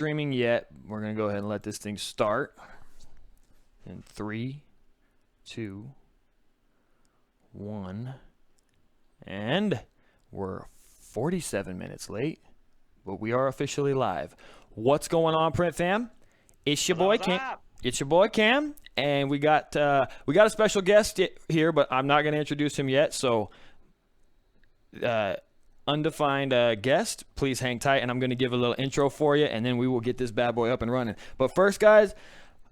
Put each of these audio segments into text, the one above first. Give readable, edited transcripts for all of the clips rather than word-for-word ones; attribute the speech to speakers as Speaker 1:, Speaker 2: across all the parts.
Speaker 1: streaming yet. We're going to go ahead and let this thing start. In 3, 2, 1. And we're 47 minutes late, but we are officially live. What's going on, Print Fam? It's your boy Cam. It's your boy Cam, and we got a special guest here, but I'm not going to introduce him yet. So, undefined guest, please hang tight, and I'm going to give a little intro for you, and then we will get this bad boy up and running. But first, guys,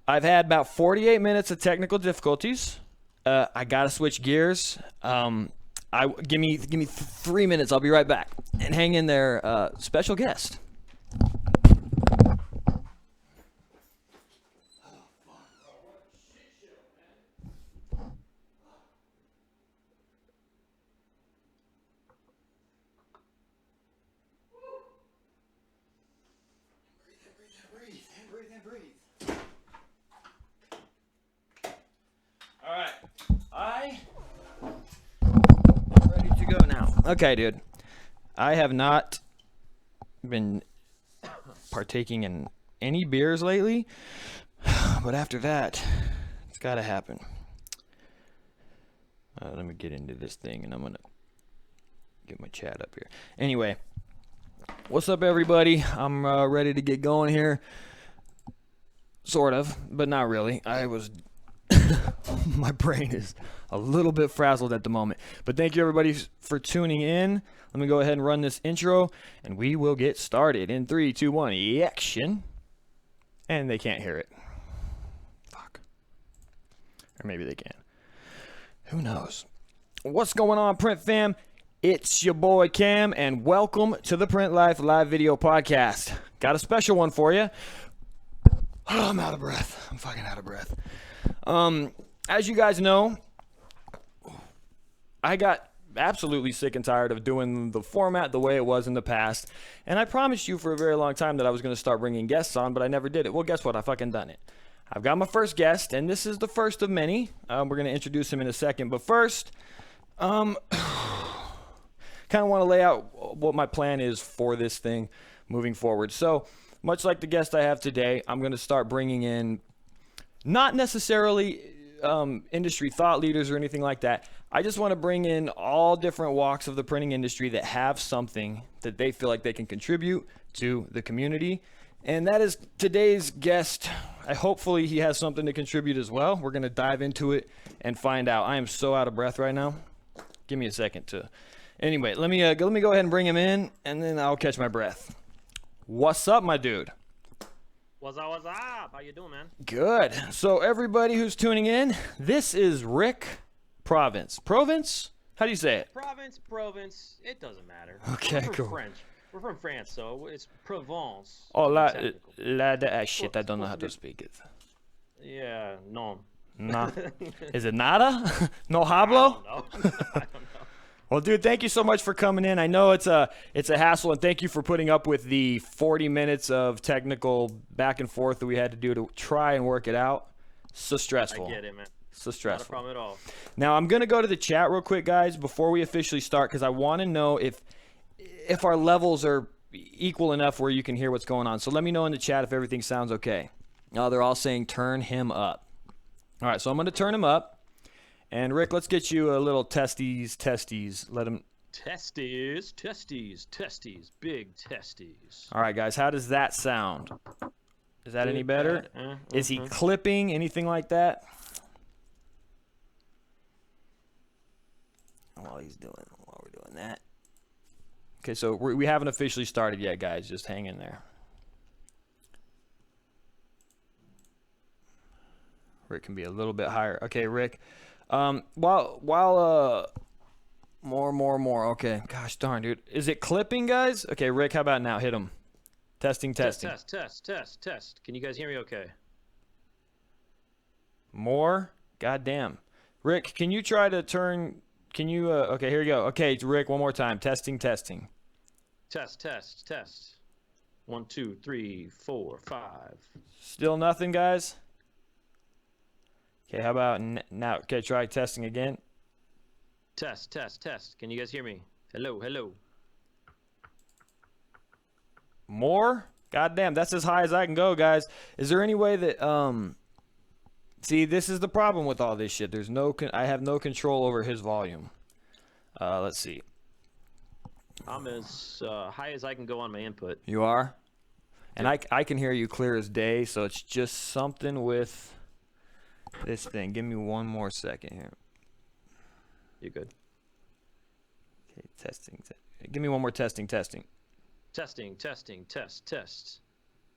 Speaker 1: I've had about 48 minutes of technical difficulties. I got to switch gears. Give me 3 minutes. I'll be right back. And hang in there, special guest. All right, I'm ready to go now. Okay, dude. I have not been partaking in any beers lately, but after that, it's got to happen. Let me get into this thing, and I'm going to get my chat up here. Anyway, what's up, everybody? I'm ready to get going here. Sort of, but not really. My brain is a little bit frazzled at the moment. But thank you, everybody, for tuning in. Let me go ahead and run this intro, and we will get started in 3, 2, 1, action. And they can't hear it. Fuck. Or maybe they can. Who knows? What's going on, Print Fam? It's your boy Cam, and welcome to the Print Life Live Video Podcast. Got a special one for you. Oh, I'm out of breath. I'm fucking out of breath. As you guys know, I got absolutely sick and tired of doing the format the way it was in the past. And I promised you for a very long time that I was going to start bringing guests on, but I never did it. Well, guess what? I fucking done it. I've got my first guest, and this is the first of many. We're going to introduce him in a second. But first, kind of want to lay out what my plan is for this thing moving forward. So, much like the guest I have today, I'm going to start bringing in not necessarily industry thought leaders or anything like that. I just want to bring in all different walks of the printing industry that have something that they feel like they can contribute to the community. And that is today's guest. Hopefully he has something to contribute as well. We're going to dive into it and find out. I am so out of breath right now. Give me a second to... Anyway, let me go ahead and bring him in, and then I'll catch my breath. What's up, my dude?
Speaker 2: What's up? How you doing, man?
Speaker 1: Good. So everybody who's tuning in, this is Rick Provence. Provence? How do you say it?
Speaker 2: Provence. It doesn't matter.
Speaker 1: Okay,
Speaker 2: We're
Speaker 1: cool.
Speaker 2: French. We're from France, so it's Provence.
Speaker 1: Oh, shit, I don't know how to speak it.
Speaker 2: Yeah, no.
Speaker 1: Nah. Is it nada? No hablo?
Speaker 2: I don't know.
Speaker 1: Well, dude, thank you so much for coming in. I know it's a hassle, and thank you for putting up with the 40 minutes of technical back and forth that we had to do to try and work it out. So stressful.
Speaker 2: I get it, man.
Speaker 1: So stressful.
Speaker 2: Not a problem at all.
Speaker 1: Now, I'm going to go to the chat real quick, guys, before we officially start, because I want to know if our levels are equal enough where you can hear what's going on. So let me know in the chat if everything sounds okay. They're all saying turn him up. All right, so I'm going to turn him up. And Rick, let's get you a little testes. Let him...
Speaker 2: Testes, big testes.
Speaker 1: All right, guys, how does that sound? Is that any better? Is he clipping, anything like that? While we're doing that. Okay, so we haven't officially started yet, guys. Just hang in there. Rick can be a little bit higher. Okay, Rick. More. Okay. Gosh darn, dude. Is it clipping, guys? Okay, Rick, how about now? Hit him. Testing.
Speaker 2: Test. Can you guys hear me okay?
Speaker 1: More? God damn. Rick, can you try to turn... Can you... okay, here we go. Okay, Rick, one more time. Testing.
Speaker 2: Test. 1, 2, 3, 4, 5.
Speaker 1: Still nothing, guys? Okay, how about now? Okay, try testing again.
Speaker 2: Test. Can you guys hear me? Hello.
Speaker 1: More? God damn, that's as high as I can go, guys. Is there any way that see, this is the problem with all this shit. There's I have no control over his volume. Let's see.
Speaker 2: I'm as high as I can go on my input.
Speaker 1: You are? And I can hear you clear as day, so it's just something with this thing. Give me one more second here.
Speaker 2: You're good.
Speaker 1: Okay, testing. Give me one more testing.
Speaker 2: Testing, test.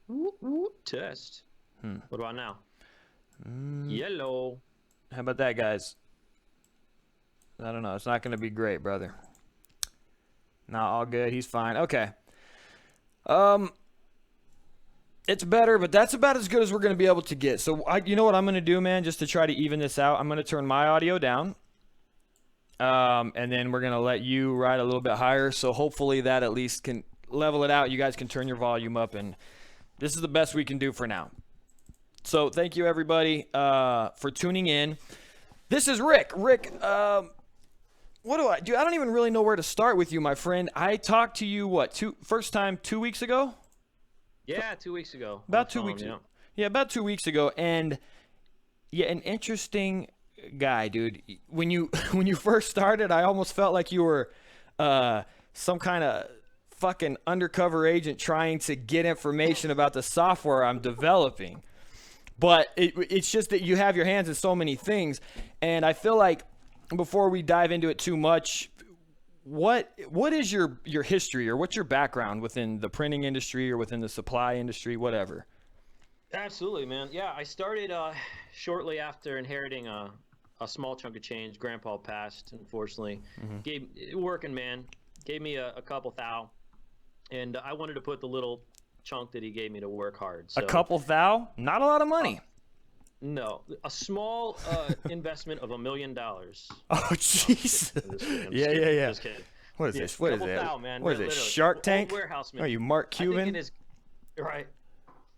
Speaker 2: Ooh, test. What about now? Yellow.
Speaker 1: How about that, guys? I don't know. It's not going to be great, brother. Nah, all good. He's fine. Okay. It's better, but that's about as good as we're going to be able to get. So, you know what I'm going to do, man, just to try to even this out? I'm going to turn my audio down. And then we're going to let you ride a little bit higher. So hopefully that at least can level it out. You guys can turn your volume up. And this is the best we can do for now. So thank you, everybody, for tuning in. This is Rick. Rick, what do I do? I don't even really know where to start with you, my friend. I talked to you, first time 2 weeks ago?
Speaker 2: Yeah, 2 weeks ago.
Speaker 1: About 2 weeks ago. Yeah, about 2 weeks ago. And yeah, an interesting guy, dude. When you first started, I almost felt like you were some kind of fucking undercover agent trying to get information about the software I'm developing. But it's just that you have your hands in so many things. And I feel like before we dive into it too much, what is your history, or what's your background within the printing industry or within the supply industry, whatever?
Speaker 2: Absolutely, man. Yeah, I started shortly after inheriting a small chunk of change. Grandpa passed, unfortunately. Working man, gave me a couple thou, and I wanted to put the little chunk that he gave me to work hard. So,
Speaker 1: a couple thou? Not a lot of money.
Speaker 2: No, a small investment of $1 million.
Speaker 1: Oh, jeez. Yeah.
Speaker 2: Just kidding.
Speaker 1: What is this? What is that?
Speaker 2: Thou, man.
Speaker 1: What is this? Shark Tank?
Speaker 2: Warehouse man.
Speaker 1: Are you Mark Cuban?
Speaker 2: Right.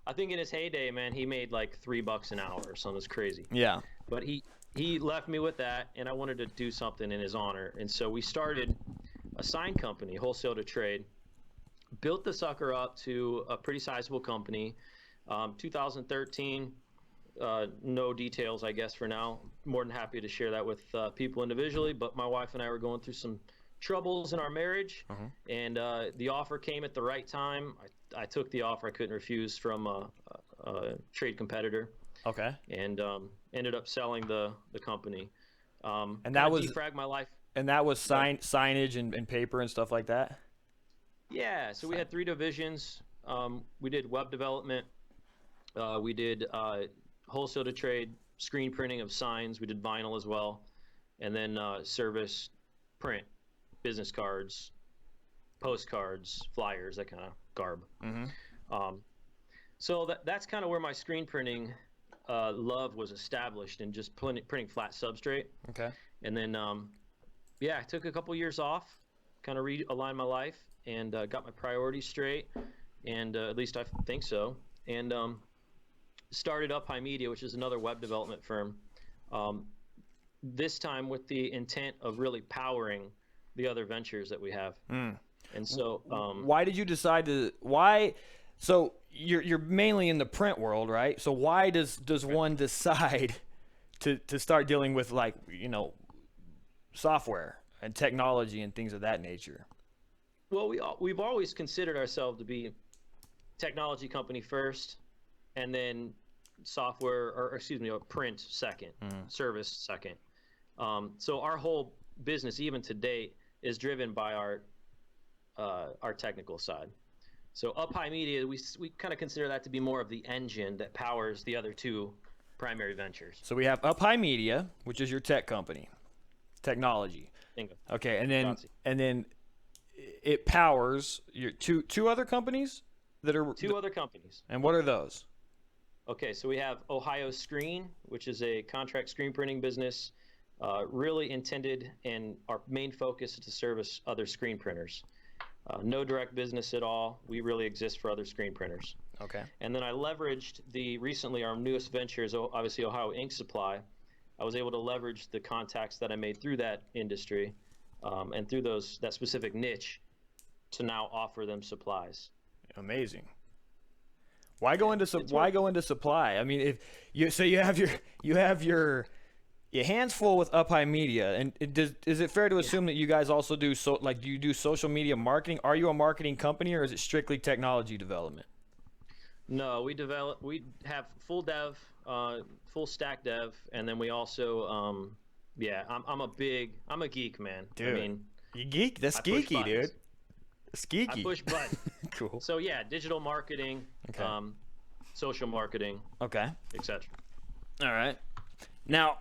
Speaker 2: I think in his heyday, man, he made like $3 an hour or something crazy.
Speaker 1: Yeah.
Speaker 2: But he left me with that, and I wanted to do something in his honor, and so we started a sign company, wholesale to trade. Built the sucker up to a pretty sizable company. 2013. No details, I guess, for now. More than happy to share that with people individually, but my wife and I were going through some troubles in our marriage, and the offer came at the right time. I took the offer I couldn't refuse from a trade competitor.
Speaker 1: Okay.
Speaker 2: And ended up selling the company.
Speaker 1: And that was
Speaker 2: defrag my life.
Speaker 1: And that was signage and paper and stuff like that?
Speaker 2: Yeah, so we had 3 divisions. We did web development. We did wholesale to trade, screen printing of signs. We did vinyl as well. And then service, print, business cards, postcards, flyers, that kind of garb. So that's kind of where my screen printing love was established, and just printing flat substrate.
Speaker 1: Okay.
Speaker 2: And then, I took a couple years off, kind of realigned my life, and got my priorities straight, and at least I think so. And started Up High Media, which is another web development firm, this time with the intent of really powering the other ventures that we have. And so
Speaker 1: why did you decide to so you're mainly in the print world, right? So why does one decide to start dealing with, like, software and technology and things of that nature?
Speaker 2: Well, we've always considered ourselves to be technology company first, and then software, or print second, service second. So our whole business, even to date, is driven by our technical side. So Up High Media, we kind of consider that to be more of the engine that powers the other 2 primary ventures.
Speaker 1: So we have Up High Media, which is your tech company, technology.
Speaker 2: Bingo.
Speaker 1: Okay, and then it powers your two other companies that are
Speaker 2: 2 other companies.
Speaker 1: And what are those?
Speaker 2: Okay, so we have Ohio Screen, which is a contract screen printing business, really intended, and our main focus is to service other screen printers. No direct business at all. We really exist for other screen printers.
Speaker 1: Okay.
Speaker 2: And then I leveraged recently our newest venture is obviously Ohio Ink Supply. I was able to leverage the contacts that I made through that industry and through that specific niche to now offer them supplies.
Speaker 1: Amazing. Why go into why go into supply? I mean, if you have your hands full with Up High Media, and is it fair to assume that you guys also do do you do social media marketing? Are you a marketing company, or is it strictly technology development?
Speaker 2: No, we have full dev, full stack dev, and then we also, yeah, I'm a geek, man.
Speaker 1: Dude,
Speaker 2: I mean,
Speaker 1: you geek? That's geeky, dude. It's geeky.
Speaker 2: I push buttons.
Speaker 1: Cool.
Speaker 2: So yeah, digital marketing,
Speaker 1: Okay.
Speaker 2: social marketing,
Speaker 1: Okay.
Speaker 2: etc.
Speaker 1: All right. Now,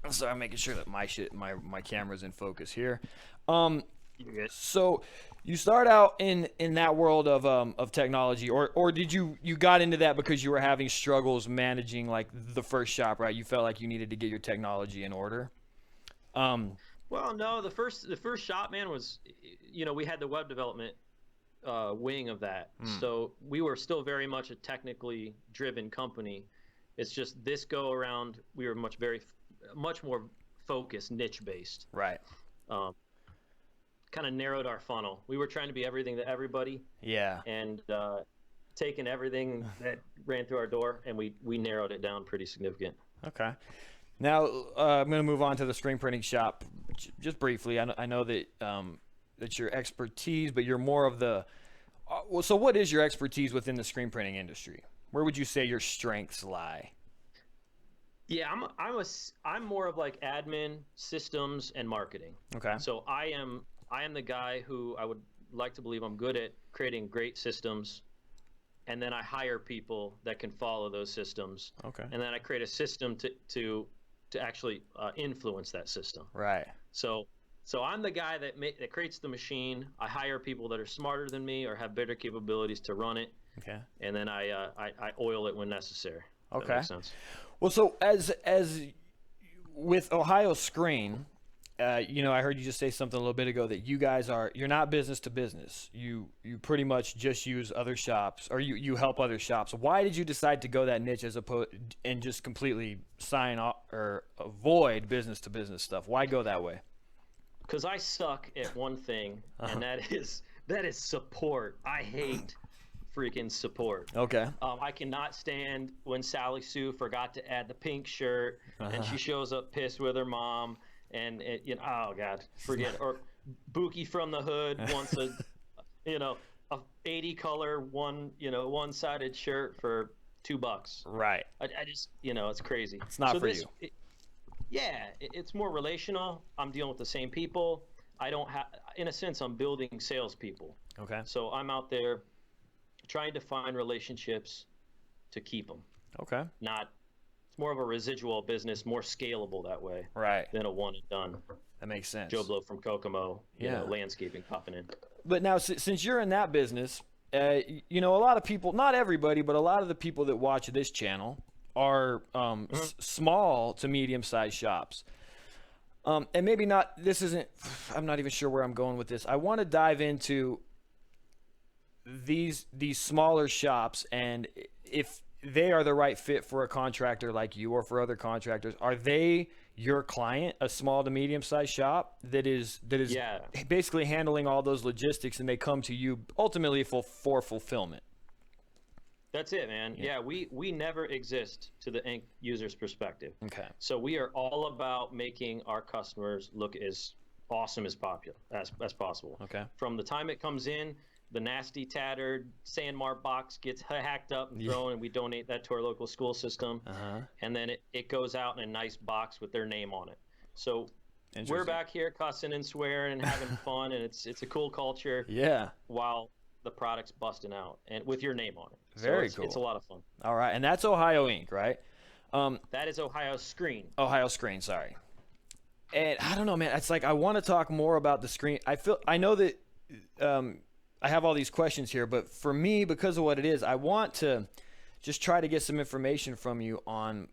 Speaker 1: sorry, I'm making sure that my camera's in focus here. So you start out in that world of technology, or did you got into that because you were having struggles managing like the first shop, right? You felt like you needed to get your technology in order.
Speaker 2: Well, no, the first shop, man, was, we had the web development wing of that. So we were still very much a technically driven company. It's just this go around, we were much more focused, niche based.
Speaker 1: Right.
Speaker 2: Kind of narrowed our funnel. We were trying to be everything to everybody.
Speaker 1: Yeah.
Speaker 2: And taking everything that ran through our door, and we narrowed it down pretty significant.
Speaker 1: Okay. Now I'm going to move on to the screen printing shop just briefly. I know that that's your expertise, but you're more of the so what is your expertise within the screen printing industry? Where would you say your strengths lie?
Speaker 2: Yeah, I'm more of like admin, systems, and marketing.
Speaker 1: Okay.
Speaker 2: So I am the guy who I would like to believe I'm good at creating great systems, and then I hire people that can follow those systems.
Speaker 1: Okay.
Speaker 2: And then I create a system to actually influence that system.
Speaker 1: Right.
Speaker 2: So I'm the guy that creates the machine. I hire people that are smarter than me or have better capabilities to run it.
Speaker 1: Okay.
Speaker 2: And then I oil it when necessary.
Speaker 1: Okay.
Speaker 2: That makes sense.
Speaker 1: Well, so as with Ohio Screen, I heard you just say something a little bit ago that you guys you're not business to business. You pretty much just use other shops, or you help other shops. Why did you decide to go that niche as opposed and just completely sign off or avoid business to business stuff? Why go that way?
Speaker 2: Because I suck at one thing, and that is support. I hate freaking support.
Speaker 1: Okay.
Speaker 2: I cannot stand when Sally Sue forgot to add the pink shirt, and she shows up pissed with her mom, and oh god, forget. Or Buki from the Hood wants a 80 color one-sided shirt for $2.
Speaker 1: Right.
Speaker 2: I just it's crazy.
Speaker 1: It's not for you.
Speaker 2: It's more relational. I'm dealing with the same people. I don't have, in a sense, I'm building salespeople.
Speaker 1: Okay.
Speaker 2: So I'm out there trying to find relationships to keep them.
Speaker 1: Okay.
Speaker 2: It's more of a residual business, more scalable that way.
Speaker 1: Right.
Speaker 2: Than a one and done.
Speaker 1: That makes sense.
Speaker 2: Joe Blow from Kokomo, landscaping popping in.
Speaker 1: But now, since you're in that business, a lot of people, not everybody, but a lot of the people that watch this channel are small to medium-sized shops. And maybe not, I'm not even sure where I'm going with this. I want to dive into these smaller shops, and if they are the right fit for a contractor like you or for other contractors. Are they your client, a small to medium-sized shop that is basically handling all those logistics, and they come to you ultimately for fulfillment?
Speaker 2: That's it, man. Yeah, we never exist to the end user's perspective.
Speaker 1: Okay.
Speaker 2: So we are all about making our customers look as awesome as possible.
Speaker 1: Okay.
Speaker 2: From the time it comes in, the nasty, tattered Sandmar box gets hacked up and thrown, and we donate that to our local school system. And then it goes out in a nice box with their name on it. So we're back here cussing and swearing and having fun, and it's a cool culture.
Speaker 1: Yeah.
Speaker 2: While the product's busting out and with your name on it.
Speaker 1: Very cool.
Speaker 2: It's a lot of fun.
Speaker 1: All right, and that's Ohio Inc., right?
Speaker 2: That is Ohio Screen.
Speaker 1: Ohio Screen, sorry. And I don't know, man. It's like I want to talk more about the screen. I know that I have all these questions here, but for me, because of what it is, I want to just try to get some information from you on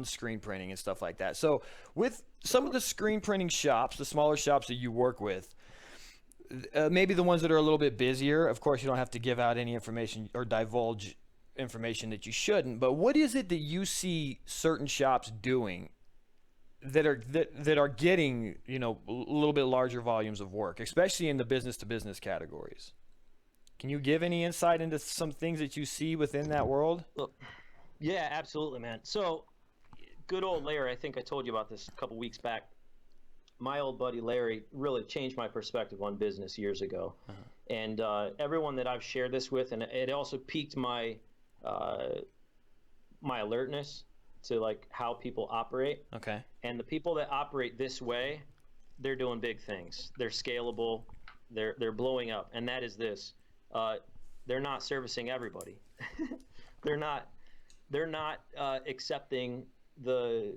Speaker 1: screen printing and stuff like that. So with some of the screen printing shops, the smaller shops that you work with, maybe the ones that are a little bit busier, of course you don't have to give out any information or divulge information that you shouldn't, but what is it that you see certain shops doing that are getting, a little bit larger volumes of work, especially in the business to business categories? Can you give any insight into some things that you see within that world?
Speaker 2: Look, yeah, absolutely, man. So, good old Larry, I think I told you about this a couple weeks back. My old buddy Larry really changed my perspective on business years ago. And everyone that I've shared this with, and it also piqued my my alertness to like how people operate.
Speaker 1: Okay.
Speaker 2: And the people that operate this way, they're doing big things. They're scalable. They're blowing up. And that is this. They're not servicing everybody. they're not accepting the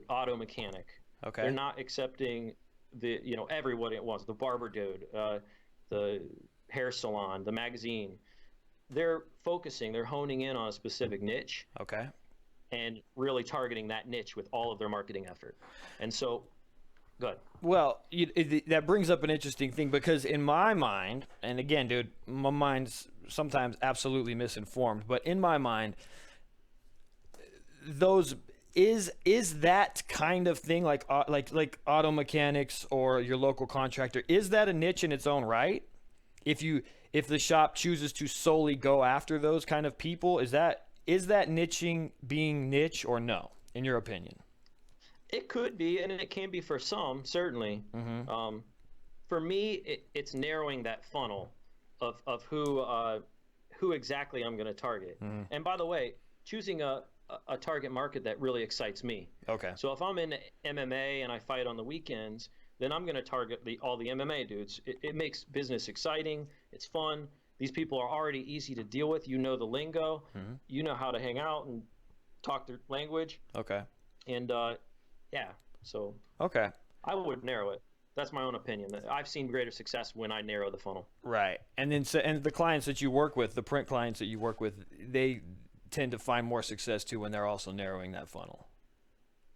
Speaker 2: auto mechanic.
Speaker 1: Okay.
Speaker 2: They're not accepting the everyone at once. The barber dude, the hair salon, the magazine. They're focusing. They're honing in on a specific niche.
Speaker 1: Okay.
Speaker 2: And really targeting that niche with all of their marketing effort. And so, good.
Speaker 1: Well, that brings up an interesting thing because in my mind, and again, dude, my mind's sometimes absolutely misinformed, but in my mind, those is that kind of thing like auto mechanics or your local contractor, is that a niche in its own right? If the shop chooses to solely go after those kind of people, is that niching being niche or no, in your opinion?
Speaker 2: It could be, and it can be for some, certainly.
Speaker 1: Mm-hmm.
Speaker 2: For me, it's narrowing that funnel of who exactly I'm going to target.
Speaker 1: Mm-hmm.
Speaker 2: And by the way, choosing a target market that really excites me.
Speaker 1: Okay.
Speaker 2: So if I'm in MMA and I fight on the weekends, then I'm going to target all the MMA dudes. It makes business exciting. It's fun. These people are already easy to deal with. You know the lingo.
Speaker 1: Mm-hmm.
Speaker 2: You know how to hang out and talk their language.
Speaker 1: Okay.
Speaker 2: And yeah, so
Speaker 1: okay,
Speaker 2: I would narrow it. That's my own opinion. I've seen greater success when I narrow the funnel.
Speaker 1: Right. And then and the clients that you work with, the print clients that you work with, they tend to find more success too when they're also narrowing that funnel.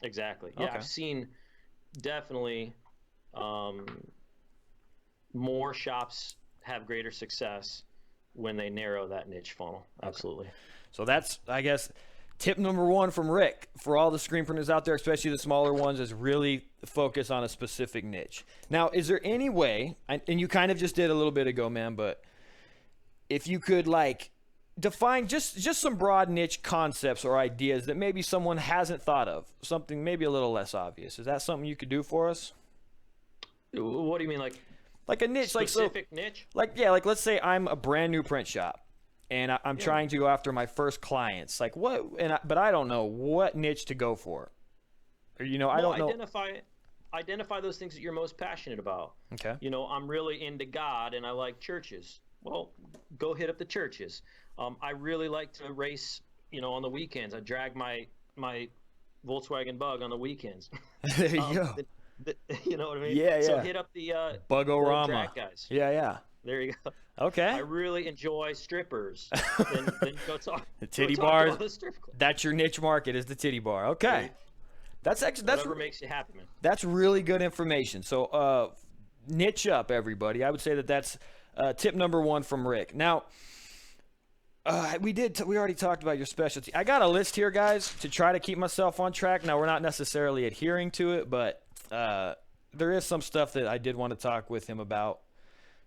Speaker 2: Exactly. Yeah,
Speaker 1: okay.
Speaker 2: I've seen definitely more shops have greater success when they narrow that niche funnel. Absolutely.
Speaker 1: Okay. So that's, I guess, tip number one from Rick for all the screen printers out there, especially the smaller ones, is really focus on a specific niche. Now, is there any way, and you kind of just did a little bit ago, man, but if you could like define just some broad niche concepts or ideas that maybe someone hasn't thought of, something maybe a little less obvious. Is that something you could do for us?
Speaker 2: What do you mean,
Speaker 1: like a niche,
Speaker 2: specific niche?
Speaker 1: Like let's say I'm a brand new print shop. And I'm trying to go after my first clients. Like what? But I don't know what niche to go for. Or, I don't know.
Speaker 2: Identify those things that you're most passionate about.
Speaker 1: Okay.
Speaker 2: I'm really into God and I like churches. Well, go hit up the churches. I really like to race. On the weekends. I drag my Volkswagen Bug on the weekends.
Speaker 1: There you go.
Speaker 2: You know what I mean?
Speaker 1: Yeah.
Speaker 2: So hit up the
Speaker 1: Bug-O-Rama.
Speaker 2: drag guys.
Speaker 1: Yeah.
Speaker 2: There you go.
Speaker 1: Okay.
Speaker 2: I really enjoy strippers. then go talk.
Speaker 1: The titty
Speaker 2: go
Speaker 1: bars.
Speaker 2: talk to the strip club.
Speaker 1: That's your niche market, is the titty bar. Okay.
Speaker 2: Right.
Speaker 1: That's
Speaker 2: Whatever makes you happy, man.
Speaker 1: That's really good information. So niche up, everybody. I would say that's tip number one from Rick. Now, we already talked about your specialty. I got a list here, guys, to try to keep myself on track. Now, we're not necessarily adhering to it, but there is some stuff that I did want to talk with him about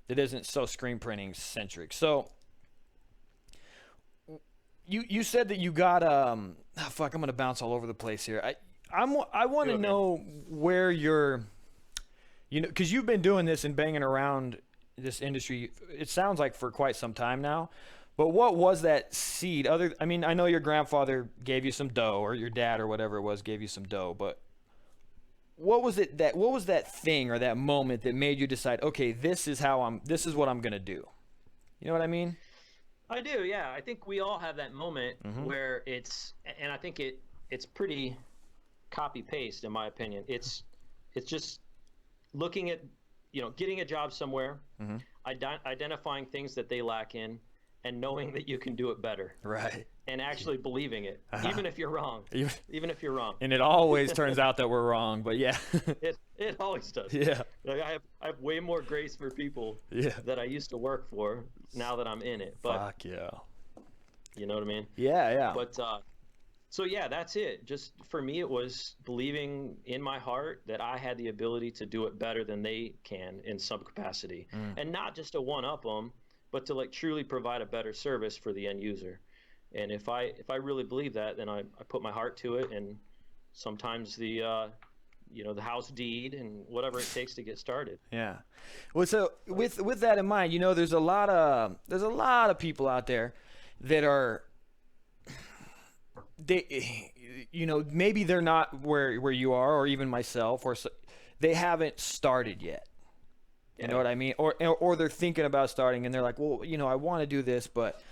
Speaker 1: that isn't so screen printing centric. So you said that you got I'm gonna bounce all over the place here. I want to know where you're, because you've been doing this and banging around this industry, it sounds like for quite some time now. But what was that seed? I know your grandfather gave you some dough, or your dad or whatever it was gave you some dough, but what was that thing or that moment that made you decide, okay, this is what I'm going to do? You know what I mean?
Speaker 2: I do. Yeah. I think we all have that moment where and I think it's pretty copy paste in my opinion. It's just looking at, getting a job somewhere, identifying things that they lack in, and knowing that you can do it better. Right. And actually believing it, even if you're wrong. Even if you're wrong.
Speaker 1: And it always turns out that we're wrong, but yeah.
Speaker 2: It always does.
Speaker 1: Yeah.
Speaker 2: Like I have way more grace for people that I used to work for now that I'm in it. But
Speaker 1: fuck yeah.
Speaker 2: You know what I mean?
Speaker 1: Yeah.
Speaker 2: But so yeah, that's it. Just for me, it was believing in my heart that I had the ability to do it better than they can in some capacity, and not just to one up them, but to like truly provide a better service for the end user. And if I really believe that, then I put my heart to it, and sometimes the the house deed and whatever it takes to get started.
Speaker 1: Yeah. Well, so with that in mind, there's a lot of people out there that are maybe they're not where you are, or even myself, or they haven't started yet. You know what I mean? Or they're thinking about starting, and they're like, well, I want to do this, but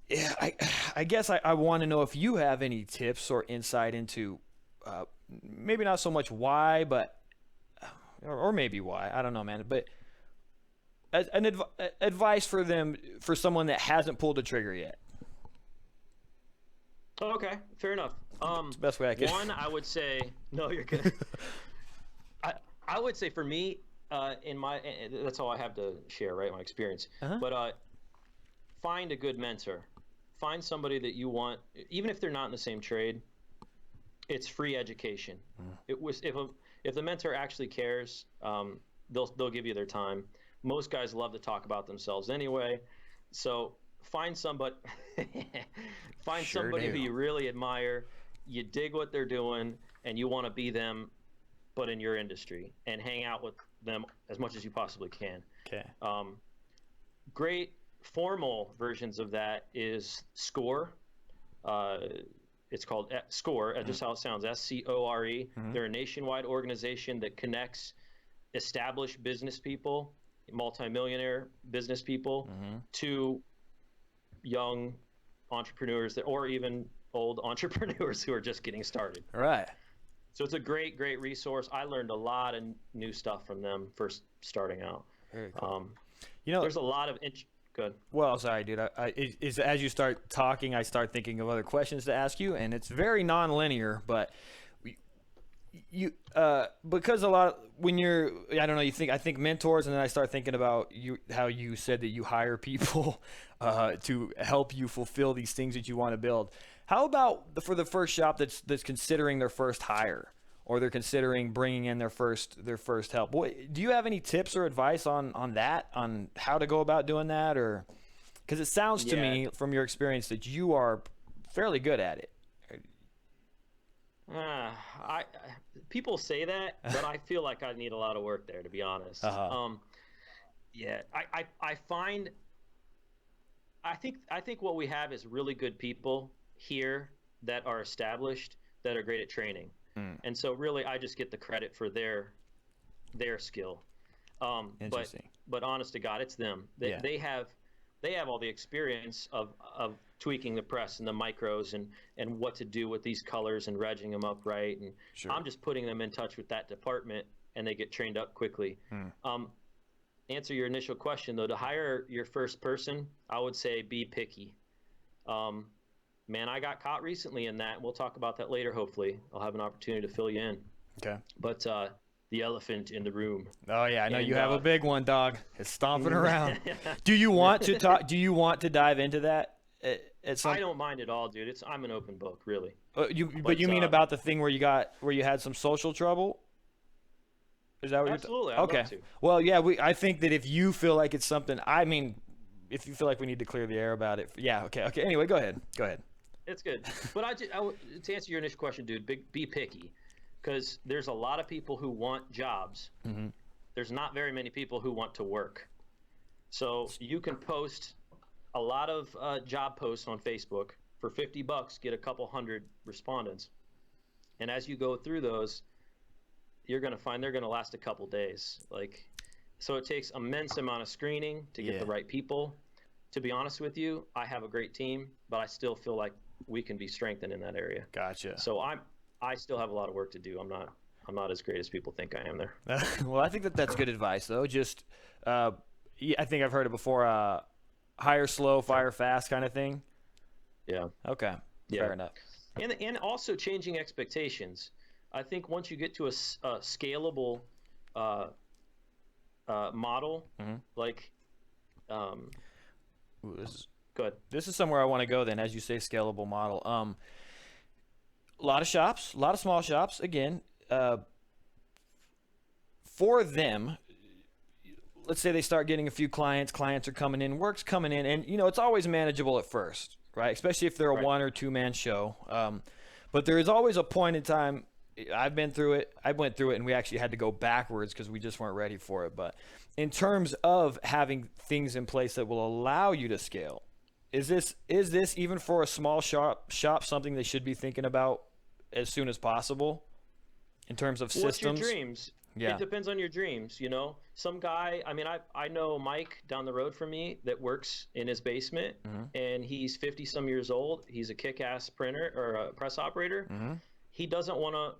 Speaker 1: yeah, I guess I want to know if you have any tips or insight into maybe not so much why, but or maybe why, I don't know, man. But advice for someone that hasn't pulled the trigger yet.
Speaker 2: Okay, fair enough.
Speaker 1: It's the best way I can.
Speaker 2: One, I would say, no, you're good. I would say for me, that's all I have to share, right? My experience. But find a good mentor. Find somebody that you want, even if they're not in the same trade. It's free education. If the mentor actually cares, they'll give you their time. Most guys love to talk about themselves anyway, so find somebody who you really admire, you dig what they're doing, and you want to be them, but in your industry, and hang out with them as much as you possibly can.
Speaker 1: Okay.
Speaker 2: Great formal versions of that is SCORE. It's called SCORE, just how it sounds, SCORE. They're a nationwide organization that connects established business people, multimillionaire business people, to young entrepreneurs or even old entrepreneurs who are just getting started.
Speaker 1: All right.
Speaker 2: So it's a great resource. I learned a lot of new stuff from them first starting out.
Speaker 1: Very cool.
Speaker 2: There's a lot of good.
Speaker 1: Well, sorry, dude. As you start talking, I start thinking of other questions to ask you, and it's very non-linear. But because a lot when you're, I don't know, I think mentors, and then I start thinking about how you said that you hire people to help you fulfill these things that you want to build. How about for the first shop that's considering their first hire, or they're considering bringing in their first help? Do you have any tips or advice on that, on how to go about doing that? Or because it sounds to me from your experience that you are fairly good at it.
Speaker 2: People say that, but I feel like I need a lot of work there, to be honest. I think what we have is really good people here that are established, that are great at training. And so really I just get the credit for their skill.
Speaker 1: Interesting.
Speaker 2: But honest to God, it's them. They have all the experience of tweaking the press and the micros and what to do with these colors and regging them up right. And sure. I'm just putting them in touch with that department, and they get trained up quickly. Answer your initial question, though, to hire your first person, I would say be picky. Man, I got caught recently in that. We'll talk about that later, hopefully. I'll have an opportunity to fill you in. Okay. But the elephant in the room.
Speaker 1: Oh, yeah, I know you have a big one, dog. It's stomping around. Do you want to dive into that at some...
Speaker 2: I don't mind at all, dude. I'm an open book, really.
Speaker 1: But you mean about the thing where you had some social trouble? Is that what
Speaker 2: Absolutely.
Speaker 1: you're okay.
Speaker 2: I'd love to.
Speaker 1: Well, yeah, I think that if you feel like it's something, if you feel like we need to clear the air about it, yeah, okay. Anyway, go ahead.
Speaker 2: It's good. But to answer your initial question, dude, be picky, because there's a lot of people who want jobs. There's not very many people who want to work. So you can post a lot of job posts on Facebook for $50, get a couple hundred respondents, and as you go through those, you're going to find they're going to last a couple days. So it takes immense amount of screening to get the right people. To be honest with you, I have a great team, but I still feel like we can be strengthened in that area.
Speaker 1: Gotcha.
Speaker 2: So I still have a lot of work to do. I'm not as great as people think I am there.
Speaker 1: Well, I think that's good advice, though. Just I think I've heard it before. Hire slow, fire fast, kind of thing.
Speaker 2: Yeah.
Speaker 1: Okay. Yeah. Fair enough.
Speaker 2: And also changing expectations. I think once you get to a scalable model, Good.
Speaker 1: This is somewhere I want to go then, as you say, scalable model. A lot of shops, a lot of small shops. Again, for them, let's say they start getting a few clients are coming in, work's coming in, and it's always manageable at first, right? Especially if they're a
Speaker 2: Right.
Speaker 1: one or two man show. But there is always a point in time. I went through it, and we actually had to go backwards because we just weren't ready for it. But in terms of having things in place that will allow you to scale, is this even for a small shop something they should be thinking about as soon as possible in terms of systems?
Speaker 2: What's your dreams?
Speaker 1: Yeah.
Speaker 2: It depends on your dreams, Some guy, I know Mike down the road from me that works in his basement, and he's 50-some years old. He's a kick-ass printer or a press operator. He doesn't want to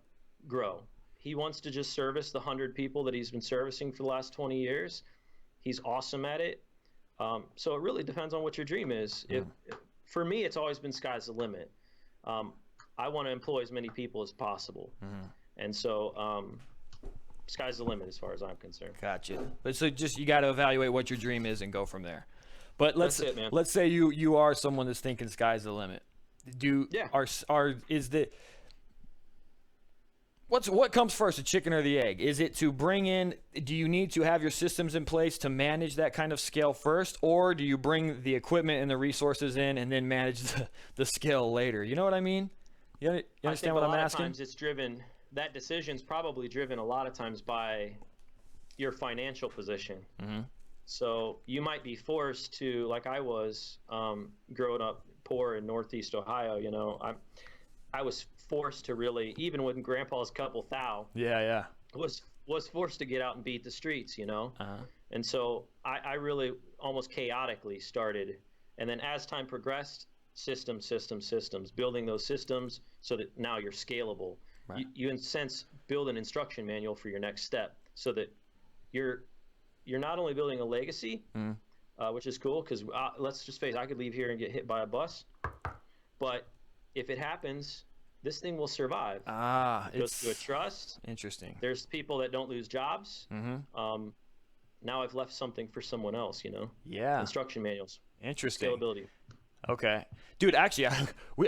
Speaker 2: grow. He wants to just service the 100 people that he's been servicing for the last 20 years. He's awesome at it. So it really depends on what your dream is. For me, it's always been sky's the limit. I want to employ as many people as possible. And so sky's the limit as far as I'm concerned.
Speaker 1: Gotcha. But so just you got to evaluate what your dream is and go from there. But let's say you are someone that's thinking sky's the limit. What comes first, the chicken or the egg? Is it to bring in? Do you need to have your systems in place to manage that kind of scale first, or do you bring the equipment and the resources in and then manage the scale later? You know what I mean? You understand what I'm asking?
Speaker 2: A lot of times it's driven. That decision's probably driven a lot of times by your financial position. So you might be forced to, like I was, growing up poor in Northeast Ohio. I was forced to really, even when Grandpa's couple thou, was forced to get out and beat the streets. And so I really almost chaotically started, and then as time progressed, systems, building those systems so that now you're scalable. Right. You in a sense build an instruction manual for your next step, so that you're not only building a legacy, which is cool, because let's just face it, I could leave here and get hit by a bus, but if it happens, this thing will survive. It goes to a trust.
Speaker 1: Interesting.
Speaker 2: There's people that don't lose jobs. Now I've left something for someone else.
Speaker 1: Yeah.
Speaker 2: Instruction manuals.
Speaker 1: Interesting.
Speaker 2: Scalability.
Speaker 1: Okay, dude. Actually,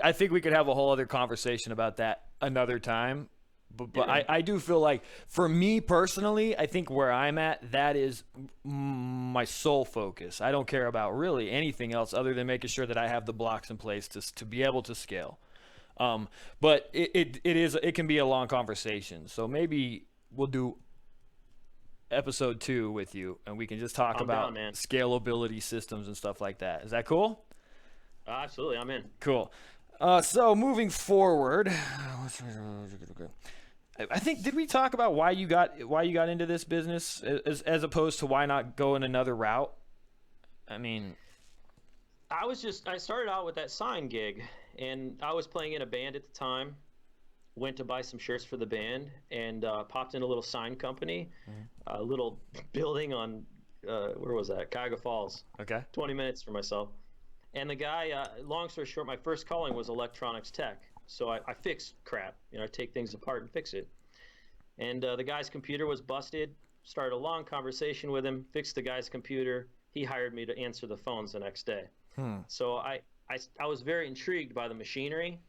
Speaker 1: I think we could have a whole other conversation about that another time. But I do feel like, for me personally, I think where I'm at, that is my sole focus. I don't care about really anything else other than making sure that I have the blocks in place to be able to scale. But it can be a long conversation. So maybe we'll do episode 2 with you, and we can just talk about scalability systems and stuff like that. Is that cool?
Speaker 2: Absolutely, I'm in.
Speaker 1: Cool. So moving forward, I think, did we talk about why you got into this business as opposed to why not go in another route? I mean,
Speaker 2: I started out with that sign gig, and I was playing in a band at the time. Went to buy some shirts for the band, and popped in a little sign company, a little building on where was that? Cuyahoga Falls.
Speaker 1: Okay.
Speaker 2: 20 minutes for myself. And the guy, long story short, my first calling was electronics tech. So I fix crap. I take things apart and fix it. And the guy's computer was busted. Started a long conversation with him, fixed the guy's computer. He hired me to answer the phones the next day. So I was very intrigued by the machinery,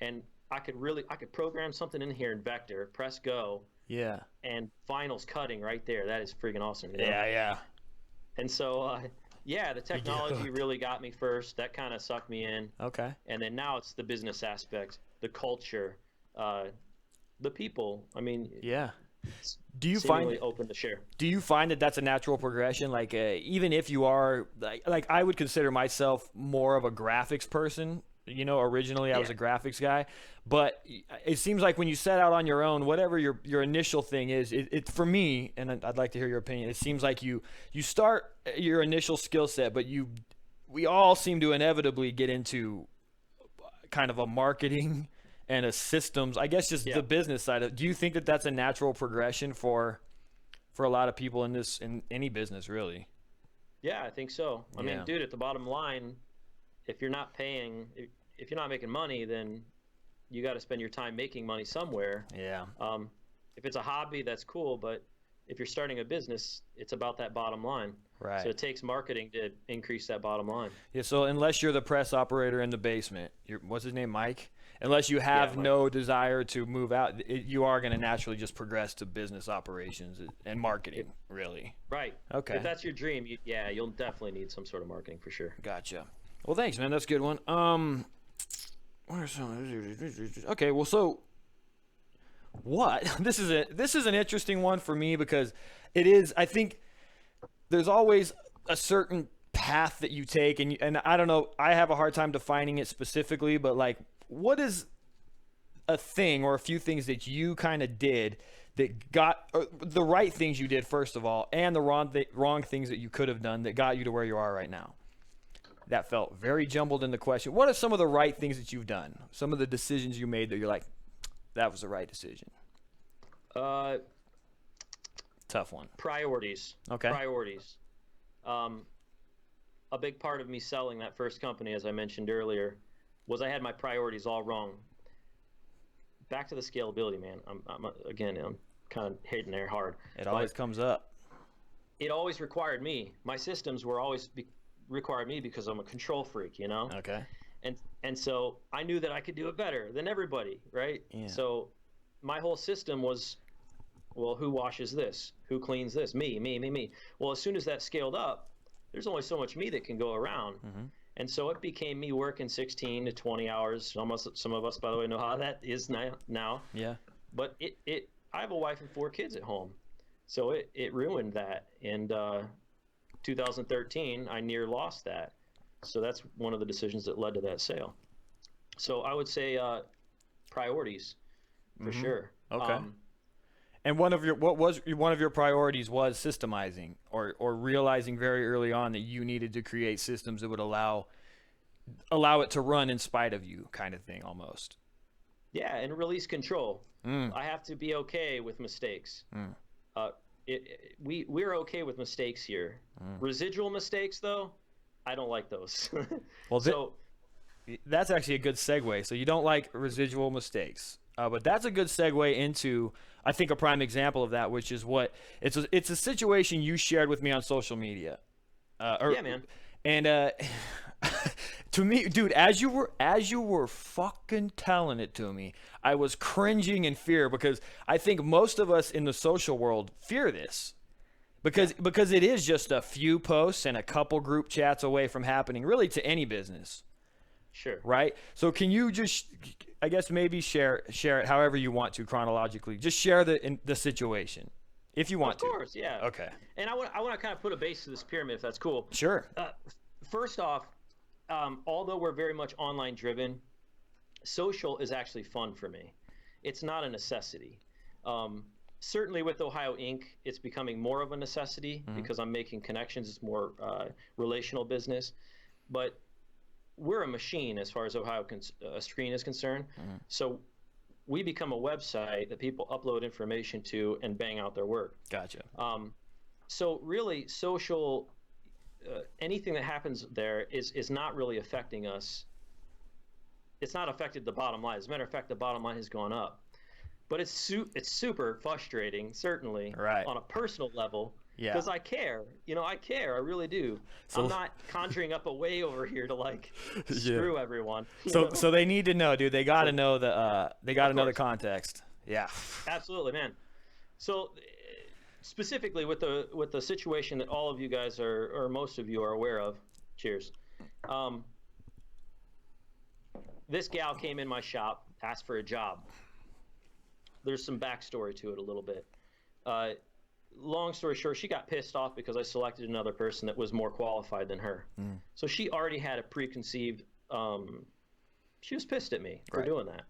Speaker 2: and I could program something in here in Vector, press go.
Speaker 1: Yeah.
Speaker 2: And finals cutting right there. That is freaking awesome.
Speaker 1: Yeah.
Speaker 2: And so, the technology really got me first. That kind of sucked me in.
Speaker 1: Okay.
Speaker 2: And then now it's the business aspect, the culture, the people. I mean,
Speaker 1: Do you find
Speaker 2: open to share?
Speaker 1: Do you find that that's a natural progression? Like, even if you are like I would consider myself more of a graphics person. Originally I was a graphics guy, but it seems like when you set out on your own, whatever your initial thing is, it for me, and I'd like to hear your opinion. It seems like you start your initial skill set, but we all seem to inevitably get into kind of a marketing and a systems, I guess, just the business side of. Do you think that that's a natural progression for a lot of people in any business, really?
Speaker 2: Yeah, I think so. I mean, dude, at the bottom line, if you're not if you're not making money, then you got to spend your time making money somewhere.
Speaker 1: Yeah.
Speaker 2: If it's a hobby, that's cool, but if you're starting a business, it's about that bottom line.
Speaker 1: Right.
Speaker 2: So it takes marketing to increase that bottom line.
Speaker 1: Yeah, so unless you're the press operator in the basement, what's his name, Mike? Unless you have
Speaker 2: Mike.
Speaker 1: no desire to move out, you are going to naturally just progress to business operations and marketing, really.
Speaker 2: Right.
Speaker 1: Okay.
Speaker 2: If that's your dream, you'll definitely need some sort of marketing for sure.
Speaker 1: Gotcha. Well, thanks, man. That's a good one. What are some? Okay, well, so what? This is an interesting one for me because it is. I think there's always a certain path that you take, and I don't know. I have a hard time defining it specifically, but like, what is a thing or a few things that you kind of did that got the right things you did first of all, and the wrong things that you could have done that got you to where you are right now? That felt very jumbled in the question. What are some of the right things that you've done? Some of the decisions you made that you're like, that was the right decision. Tough one.
Speaker 2: Priorities.
Speaker 1: Okay.
Speaker 2: Priorities. A big part of me selling that first company, as I mentioned earlier, was I had my priorities all wrong. Back to the scalability, man. I'm kind of hitting there hard.
Speaker 1: It always comes up.
Speaker 2: It always required me. My systems were always required me because I'm a control freak, you know?
Speaker 1: Okay.
Speaker 2: And so I knew that I could do it better than everybody, right?
Speaker 1: Yeah.
Speaker 2: So my whole system was, well, who washes this? Who cleans this? Me. Well, as soon as that scaled up, there's only so much me that can go around.
Speaker 1: Mm-hmm.
Speaker 2: And so it became me working 16 to 20 hours. Almost, some of us, by the way, know how that is now.
Speaker 1: Yeah.
Speaker 2: But I have a wife and 4 kids at home. So it ruined that. And 2013, I near lost that. So that's one of the decisions that led to that sale. So I would say priorities for sure.
Speaker 1: Okay. And one of your priorities was systemizing or realizing very early on that you needed to create systems that would allow it to run in spite of you, kind of thing, almost.
Speaker 2: Yeah, and release control. I have to be okay with mistakes. We're okay with mistakes here. Residual mistakes, though, I don't like those.
Speaker 1: Well, that's actually a good segue. So you don't like residual mistakes, but that's a good segue into, I think, a prime example of that, which is it's a situation you shared with me on social media.
Speaker 2: Yeah, man.
Speaker 1: And to me, dude, as you were fucking telling it to me, I was cringing in fear because I think most of us in the social world fear this. Because it is just a few posts and a couple group chats away from happening really to any business.
Speaker 2: Sure.
Speaker 1: Right? So can you just, I guess, maybe share it however you want to chronologically. Just share the situation if you want to.
Speaker 2: Of course, yeah.
Speaker 1: Okay.
Speaker 2: And I want to kind of put a base to this pyramid, if that's cool.
Speaker 1: Sure.
Speaker 2: First off, although we're very much online driven, social is actually fun for me. It's not a necessity. Certainly with Ohio Inc., it's becoming more of a necessity because I'm making connections. It's more relational business. But we're a machine as far as Ohio Screen is concerned. So we become a website that people upload information to and bang out their work.
Speaker 1: Gotcha.
Speaker 2: So really, social, anything that happens there is not really affecting us. It's not affected the bottom line. As a matter of fact, the bottom line has gone up. But it's super frustrating, certainly,
Speaker 1: right,
Speaker 2: on a personal level,
Speaker 1: yeah,
Speaker 2: because I care. I care. I really do. So, I'm not conjuring up a way over here to screw everyone.
Speaker 1: So they need to know, dude. They got to know the context. Yeah.
Speaker 2: Absolutely, man. So specifically with the situation that all of you guys or most of you are aware of. Cheers. This gal came in my shop, asked for a job. There's some backstory to it a little bit. Long story short, she got pissed off because I selected another person that was more qualified than her. So she already had a preconceived, she was pissed at me for doing that.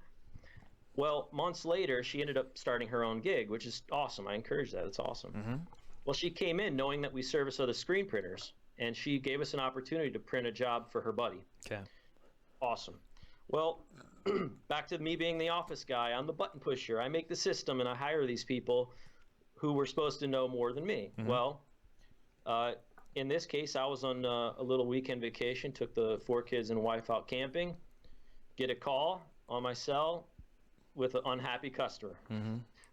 Speaker 2: Well, months later, she ended up starting her own gig, which is awesome. I encourage that. It's awesome. Well, she came in knowing that we service other screen printers, and she gave us an opportunity to print a job for her buddy.
Speaker 1: Okay.
Speaker 2: Awesome. Well, back to me being the office guy. I'm the button pusher. I make the system, and I hire these people who were supposed to know more than me. Well, in this case, I was on a little weekend vacation, took the 4 kids and wife out camping, get a call on my cell with an unhappy customer.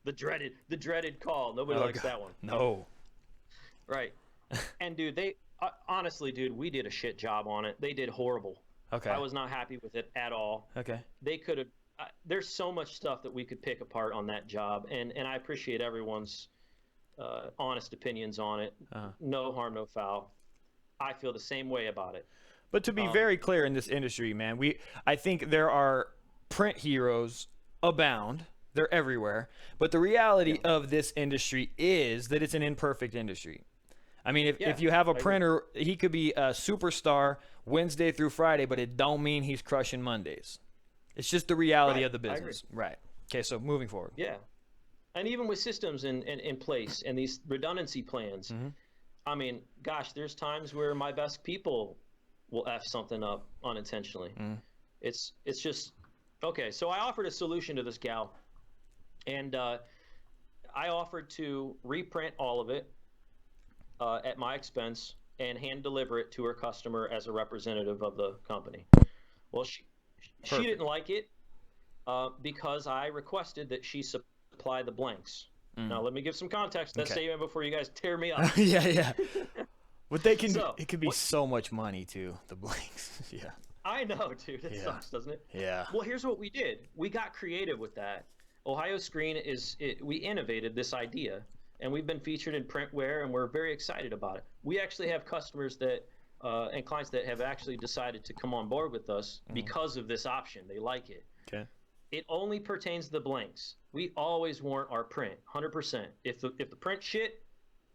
Speaker 2: The dreaded call. Nobody likes that one.
Speaker 1: No.
Speaker 2: Right. And dude, they honestly, dude, we did a shit job on it. They did horrible.
Speaker 1: Okay.
Speaker 2: I was not happy with it at all.
Speaker 1: Okay.
Speaker 2: They could have. There's so much stuff that we could pick apart on that job, and I appreciate everyone's honest opinions on it. No harm, no foul. I feel the same way about it.
Speaker 1: But to be very clear in this industry, man, I think there are print heroes abound. They're everywhere. But the reality of this industry is that it's an imperfect industry. I mean, if you have a printer, he could be a superstar Wednesday through Friday, but it don't mean he's crushing Mondays. It's just the reality of the business. Right. Okay, so moving forward.
Speaker 2: Yeah. And even with systems in place and these redundancy plans, I mean, gosh, there's times where my best people will F something up unintentionally. It's just, okay, so I offered a solution to this gal, and I offered to reprint all of it at my expense and hand deliver it to her customer as a representative of the company. Well, she didn't like it because I requested that she supply the blanks. Now, let me give some context to that statement before you guys tear me up.
Speaker 1: Yeah. But it could be so much money too, the blanks. Yeah.
Speaker 2: I know, dude. It sucks, doesn't it?
Speaker 1: Yeah.
Speaker 2: Well, here's what we did. We got creative with that. Ohio Screen we innovated this idea, and we've been featured in printwear, and we're very excited about it. We actually have customers that and clients that have actually decided to come on board with us because of this option. They like it.
Speaker 1: Okay.
Speaker 2: It only pertains to the blanks. We always warrant our print, 100%. If the print shit,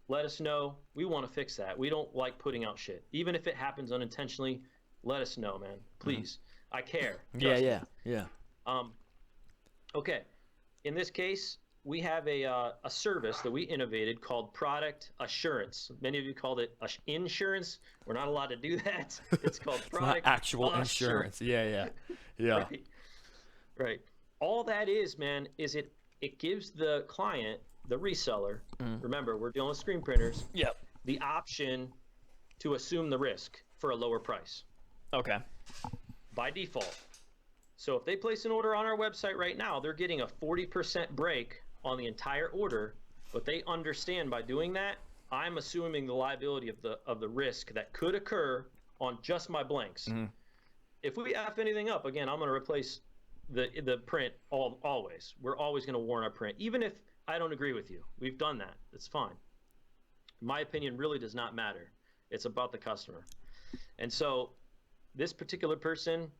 Speaker 2: let us know. We want to fix that. We don't like putting out shit. Even if it happens unintentionally, let us know, man. Please. I care.
Speaker 1: Yeah.
Speaker 2: Okay. In this case, we have a service that we innovated called product assurance. Many of you called it insurance. We're not allowed to do that. It's called product
Speaker 1: it's not actual insurance. Yeah.
Speaker 2: Right. All that is, man, is it gives the client, the reseller, remember, we're dealing with screen printers, the option to assume the risk for a lower price.
Speaker 1: Okay.
Speaker 2: By default. So if they place an order on our website right now, they're getting a 40% break on the entire order, but they understand by doing that, I'm assuming the liability of the risk that could occur on just my blanks. If we F anything up, again, I'm going to replace the print always. We're always going to warn our print, even if I don't agree with you. We've done that. It's fine. My opinion really does not matter. It's about the customer. And so this particular person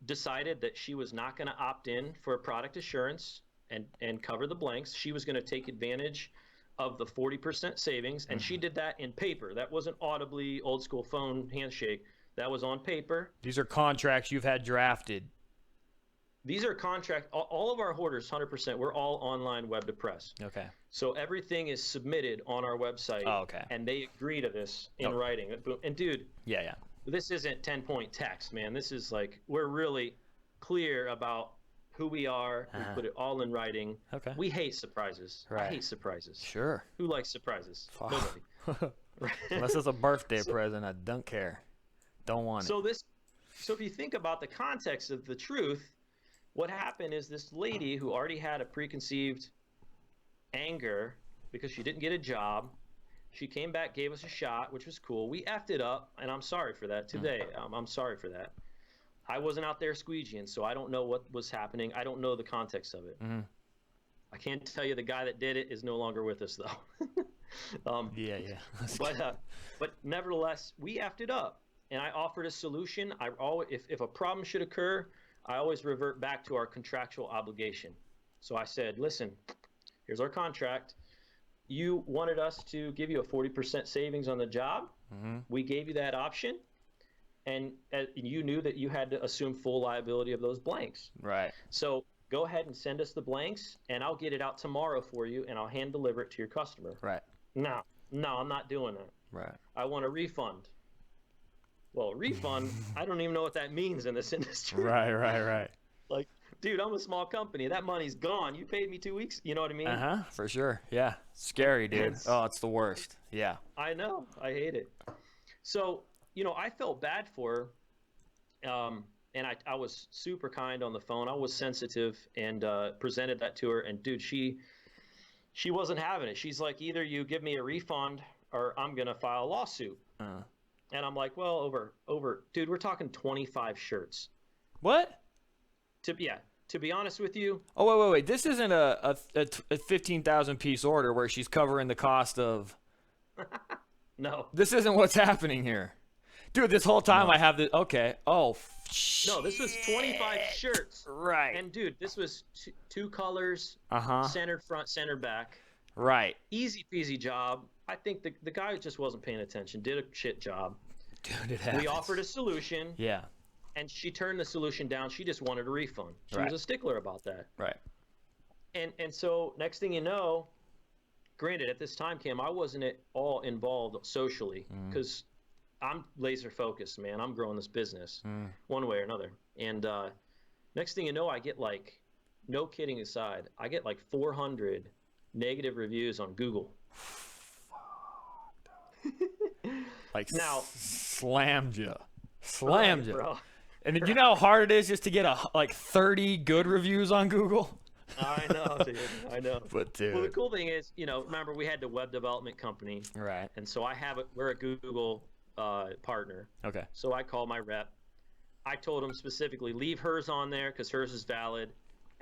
Speaker 2: decided that she was not going to opt in for product assurance and cover the blanks. She was going to take advantage of the 40% savings, and she did that in paper. That wasn't audibly old school phone handshake. That was on paper.
Speaker 1: These are contracts you've had drafted.
Speaker 2: These are all of our orders, 100%, we're all online web to press.
Speaker 1: Okay.
Speaker 2: So everything is submitted on our website.
Speaker 1: Oh, okay.
Speaker 2: And they agree to this in writing. And dude, this isn't 10-point text, man. This is like, we're really clear about who we are. We put it all in writing.
Speaker 1: Okay.
Speaker 2: We hate surprises.
Speaker 1: Right.
Speaker 2: I hate surprises.
Speaker 1: Sure.
Speaker 2: Who likes surprises? Nobody.
Speaker 1: Unless it's a birthday present, I don't care. Don't want it.
Speaker 2: So if you think about the context of the truth, what happened is this lady who already had a preconceived anger because she didn't get a job, she came back, gave us a shot, which was cool. We effed it up, and I'm sorry for that today. I'm sorry for that. I wasn't out there squeegeeing, so I don't know what was happening. I don't know the context of it. I can't tell you the guy that did it is no longer with us, though. But nevertheless, we effed it up, and I offered a solution. If a problem should occur, I always revert back to our contractual obligation. So I said, listen, here's our contract. You wanted us to give you a 40% savings on the job. We gave you that option. And you knew that you had to assume full liability of those blanks.
Speaker 1: Right.
Speaker 2: So go ahead and send us the blanks, and I'll get it out tomorrow for you, and I'll hand deliver it to your customer.
Speaker 1: Right.
Speaker 2: No, I'm not doing that.
Speaker 1: Right.
Speaker 2: I want a refund. Well, refund, I don't even know what that means in this industry.
Speaker 1: Right.
Speaker 2: Like, dude, I'm a small company. That money's gone. You paid me 2 weeks. You know what I mean?
Speaker 1: For sure. Yeah. Scary, dude. It's the worst. Yeah.
Speaker 2: I know. I hate it. So, I felt bad for her. And I was super kind on the phone. I was sensitive and presented that to her. And, dude, she wasn't having it. She's like, either you give me a refund or I'm going to file a lawsuit. And I'm like, well, over, dude, we're talking 25 shirts.
Speaker 1: What?
Speaker 2: To be honest with you.
Speaker 1: Oh, wait. This isn't a 15,000 piece order where she's covering the cost of.
Speaker 2: No.
Speaker 1: This isn't what's happening here. Dude, this whole time I have the. Okay. Oh,
Speaker 2: no, this was 25 shirts.
Speaker 1: Right.
Speaker 2: And, dude, this was two colors, centered front, centered back.
Speaker 1: Right.
Speaker 2: Easy peasy job. I think the guy just wasn't paying attention, did a shit job.
Speaker 1: Dude, it happens.
Speaker 2: We offered a solution.
Speaker 1: Yeah.
Speaker 2: And she turned the solution down. She just wanted a refund. She was a stickler about that.
Speaker 1: Right.
Speaker 2: And so next thing you know, granted, at this time, Cam, I wasn't at all involved socially because I'm laser focused, man. I'm growing this business one way or another. And next thing you know, I get like, no kidding aside, I get like 400 negative reviews on Google.
Speaker 1: Like
Speaker 2: now,
Speaker 1: slammed you,
Speaker 2: bro.
Speaker 1: And you know how hard it is just to get like 30 good reviews on Google.
Speaker 2: I know, dude. I know.
Speaker 1: But dude,
Speaker 2: well, the cool thing is, remember we had the web development company,
Speaker 1: right?
Speaker 2: And so we're a Google partner.
Speaker 1: Okay.
Speaker 2: So I called my rep. I told him specifically, leave hers on there because hers is valid.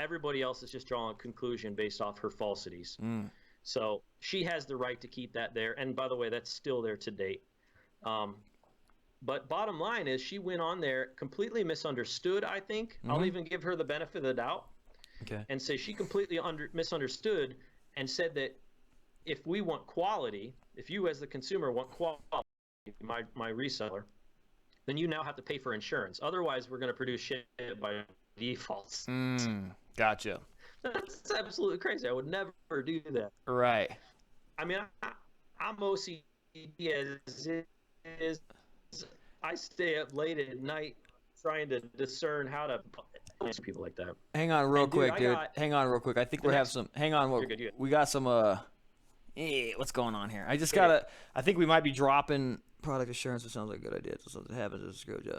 Speaker 2: Everybody else is just drawing a conclusion based off her falsities. So she has the right to keep that there. And by the way, that's still there to date. But bottom line is she went on there completely misunderstood, I think. I'll even give her the benefit of the doubt.
Speaker 1: Okay.
Speaker 2: And say she completely misunderstood and said that if we want quality, if you as the consumer want quality, my reseller, then you now have to pay for insurance. Otherwise, we're going to produce shit by default.
Speaker 1: Gotcha.
Speaker 2: That's absolutely crazy. I would never do that.
Speaker 1: Right.
Speaker 2: I mean, I'm OCD as it is. I stay up late at night trying to discern how to answer people like that.
Speaker 1: Hang on real quick, dude. Hang on real quick. I think we have some. Hang on.
Speaker 2: You're good.
Speaker 1: We got some. What's going on here? I just gotta. I think we might be dropping product assurance. It sounds like a good idea. So something happens. It's screw you.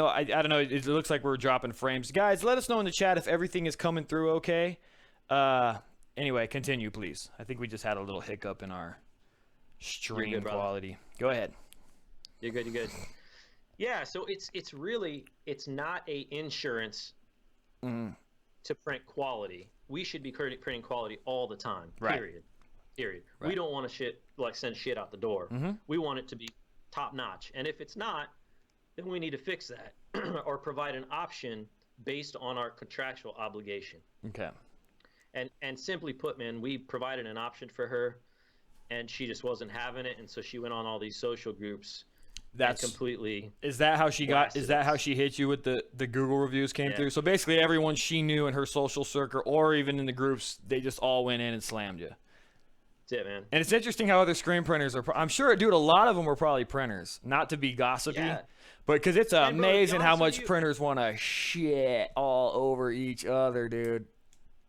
Speaker 1: I don't know. It looks like we're dropping frames. Guys, let us know in the chat if everything is coming through okay. Anyway, continue, please. I think we just had a little hiccup in our stream quality. Go ahead.
Speaker 2: You're good. Yeah, so it's really not a insurance to print quality. We should be printing quality all the time.
Speaker 1: Right.
Speaker 2: Period.
Speaker 1: Right.
Speaker 2: We don't want to send shit out the door. We want it to be top notch. And if it's not, then we need to fix that or provide an option based on our contractual obligation.
Speaker 1: Okay.
Speaker 2: And simply put, man, we provided an option for her, and she just wasn't having it, and so she went on all these social groups. That's completely.
Speaker 1: Is that how she got? Is that how she hit you with the Google reviews came through? So basically, everyone she knew in her social circle, or even in the groups, they just all went in and slammed you.
Speaker 2: That's it, man.
Speaker 1: And it's interesting how other screen printers are. I'm sure, dude, a lot of them were probably printers. Not to be gossipy, but because it's amazing how much printers want to shit all over each other, dude.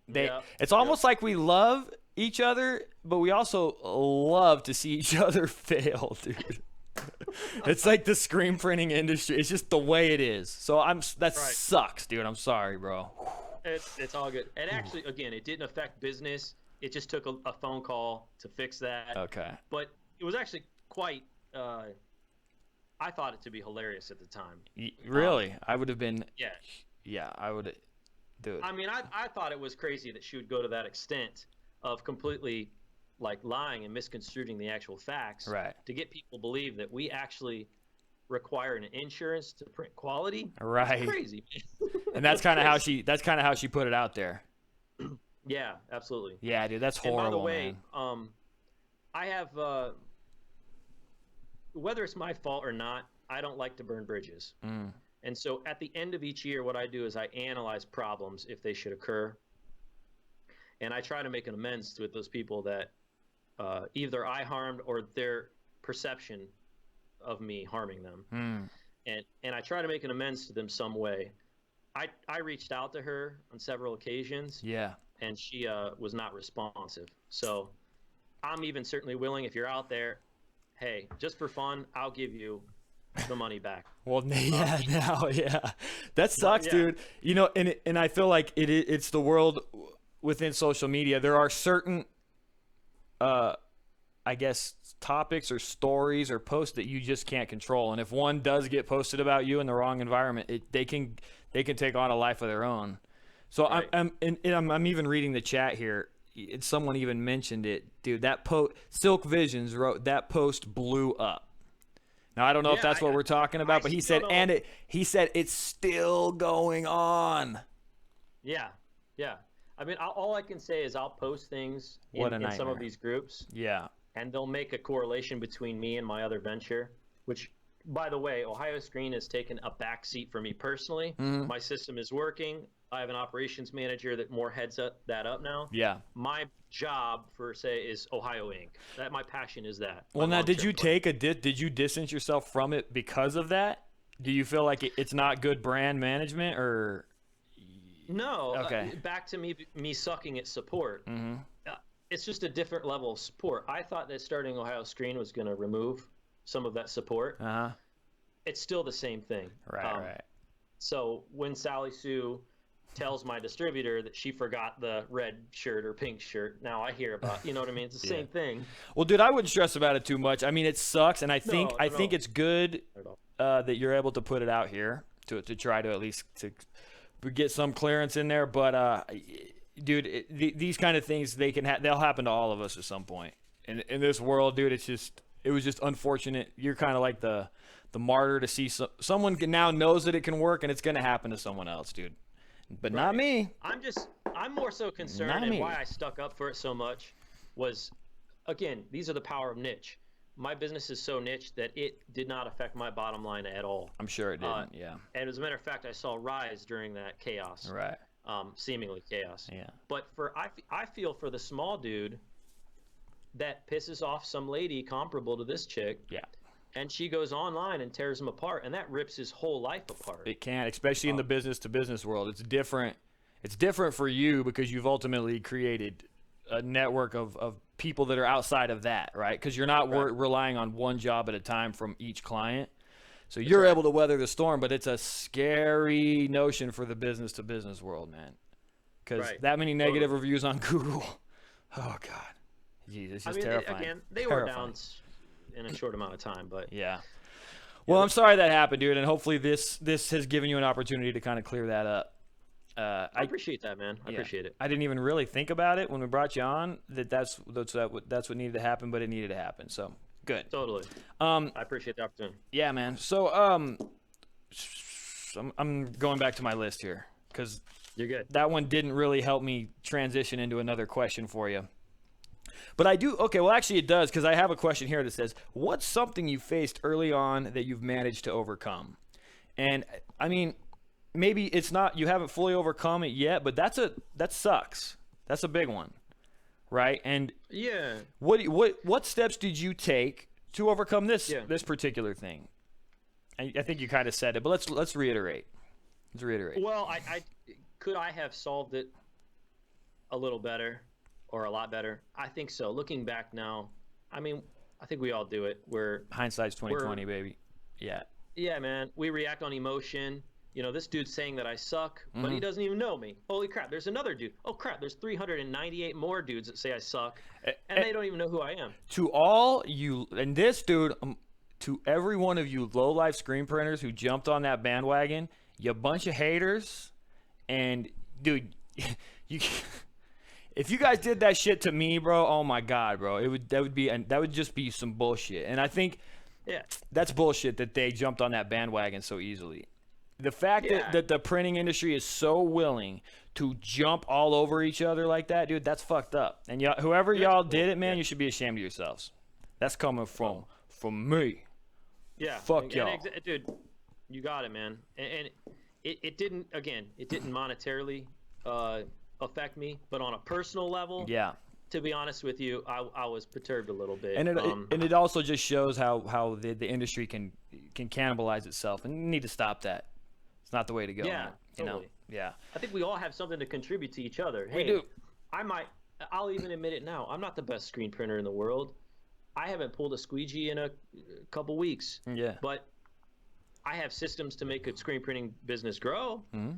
Speaker 1: It's almost like we love each other, but we also love to see each other fail, dude. It's like the screen printing industry. It's just the way it is. So sucks, dude. I'm sorry, bro.
Speaker 2: It's all good. And actually, again, it didn't affect business. It just took a phone call to fix that.
Speaker 1: Okay.
Speaker 2: But it was actually quite. I thought it to be hilarious at the time.
Speaker 1: Really? I would have been.
Speaker 2: Yeah.
Speaker 1: Yeah, I would. Dude.
Speaker 2: I mean, I thought it was crazy that she would go to that extent of completely like lying and misconstruing the actual facts to get people to believe that we actually require an insurance to print quality.
Speaker 1: Right.
Speaker 2: It's crazy.
Speaker 1: And that's kind of how she put it out there.
Speaker 2: Yeah, absolutely.
Speaker 1: Yeah, dude, that's horrible.
Speaker 2: And by the way,
Speaker 1: man.
Speaker 2: I have whether it's my fault or not, I don't like to burn bridges. And so at the end of each year, what I do is I analyze problems if they should occur. And I try to make an amends with those people that either I harmed or their perception of me harming them. And I try to make an amends to them some way. I reached out to her on several occasions.
Speaker 1: Yeah.
Speaker 2: And she was not responsive. So I'm even certainly willing, if you're out there, hey, just for fun, I'll give you the money back.
Speaker 1: Well, that sucks, dude. And I feel like it's the world within social media. There are certain I guess topics or stories or posts that you just can't control. And if one does get posted about you in the wrong environment, they can take on a life of their own. So
Speaker 2: Right.
Speaker 1: I'm even reading the chat here. Someone even mentioned it, dude. That Silk Visions wrote that post blew up. Now I don't know if that's what we're talking about, but he said he said it's still going on.
Speaker 2: Yeah. I mean, all I can say is I'll post things in some of these groups.
Speaker 1: Yeah.
Speaker 2: And they'll make a correlation between me and my other venture, which, by the way, Ohio Screen has taken a back seat for me personally.
Speaker 1: Mm-hmm.
Speaker 2: My system is working. I have an operations manager that more heads that up now.
Speaker 1: Yeah.
Speaker 2: My job, per se, is Ohio Inc. My passion is that.
Speaker 1: Well, now, did you distance yourself from it because of that? Do you feel like it's not good brand management, or?
Speaker 2: No.
Speaker 1: Okay.
Speaker 2: Back to me sucking at support.
Speaker 1: Mm-hmm.
Speaker 2: It's just a different level of support. I thought that starting Ohio Screen was going to remove some of that support.
Speaker 1: Uh-huh.
Speaker 2: It's still the same thing.
Speaker 1: Right.
Speaker 2: So when Sally Sue tells my distributor that she forgot the red shirt or pink shirt, now I hear about, you know what I mean? It's the same thing.
Speaker 1: Well, dude, I wouldn't stress about it too much. I mean, it sucks, and I think it's good that you're able to put it out here to try to at least to get some clearance in there. But dude, these kind of things, they'll happen to all of us at some point. In this world, dude, it was just unfortunate. You're kind of like the martyr to see someone now knows that it can work, and it's going to happen to someone else, dude. But not me.
Speaker 2: I'm more so concerned, and why I stuck up for it so much was, again, these are the power of niche. My business is so niche that it did not affect my bottom line at all.
Speaker 1: I'm sure it didn't, yeah.
Speaker 2: And as a matter of fact, I saw a rise during that chaos.
Speaker 1: Right.
Speaker 2: Seemingly chaos.
Speaker 1: Yeah.
Speaker 2: But I feel for the small dude that pisses off some lady comparable to this chick.
Speaker 1: Yeah.
Speaker 2: And she goes online and tears him apart, and that rips his whole life apart.
Speaker 1: It can, especially in the business-to-business world. It's different. It's different for you because you've ultimately created a network of people that are outside of that, right? Because you're not relying on one job at a time from each client. So you're able to weather the storm, but it's a scary notion for the business-to-business world, man. Because that many negative reviews on Google, oh, God. Jeez, it's just terrifying.
Speaker 2: Again, they were down in a short amount of time, but
Speaker 1: yeah. Well, I'm sorry that happened, dude, and hopefully this has given you an opportunity to kind of clear that up.
Speaker 2: I appreciate that, man. I appreciate it.
Speaker 1: I didn't even really think about it when we brought you on that's what needed to happen, but it needed to happen. So good.
Speaker 2: Totally. I appreciate the opportunity.
Speaker 1: Yeah, man. So I'm going back to my list here because
Speaker 2: you're good.
Speaker 1: That one didn't really help me transition into another question for you. But I do. Okay, well, actually, it does, because I have a question here that says, what's something you faced early on that you've managed to overcome? And I mean, maybe it's not, you haven't fully overcome it yet, but that sucks. That's a big one, right? And
Speaker 2: yeah,
Speaker 1: what steps did you take to overcome this particular thing? I think you kind of said it, but let's reiterate.
Speaker 2: Well, could I have solved it a little better? Or a lot better? I think so. Looking back now, I mean, I think we all do it.
Speaker 1: Hindsight's 20/20, baby. Yeah.
Speaker 2: Yeah, man. We react on emotion. You know, this dude's saying that I suck, but he doesn't even know me. Holy crap! There's another dude. Oh crap! There's 398 more dudes that say I suck, and they don't even know who I am.
Speaker 1: To all you, and this dude, to every one of you low-life screen printers who jumped on that bandwagon, you bunch of haters, and dude, you. If you guys did that shit to me, bro, oh my God, bro, that would just be some bullshit. And I think that's bullshit that they jumped on that bandwagon so easily. The fact that the printing industry is so willing to jump all over each other like that, dude, that's fucked up. And whoever y'all did it, man, you should be ashamed of yourselves. That's coming from me.
Speaker 2: Yeah.
Speaker 1: Fuck y'all.
Speaker 2: Dude, you got it, man. And it didn't monetarily affect me, but on a personal level, to be honest with you, I was perturbed a little bit.
Speaker 1: And it also just shows how the industry can cannibalize itself, and you need to stop that. It's not the way to go.
Speaker 2: Yeah, totally. I think we all have something to contribute to each other.
Speaker 1: We do.
Speaker 2: I'll even admit it now. I'm not the best screen printer in the world. I haven't pulled a squeegee in a couple weeks.
Speaker 1: Yeah.
Speaker 2: But I have systems to make a screen printing business grow.
Speaker 1: Mm-hmm.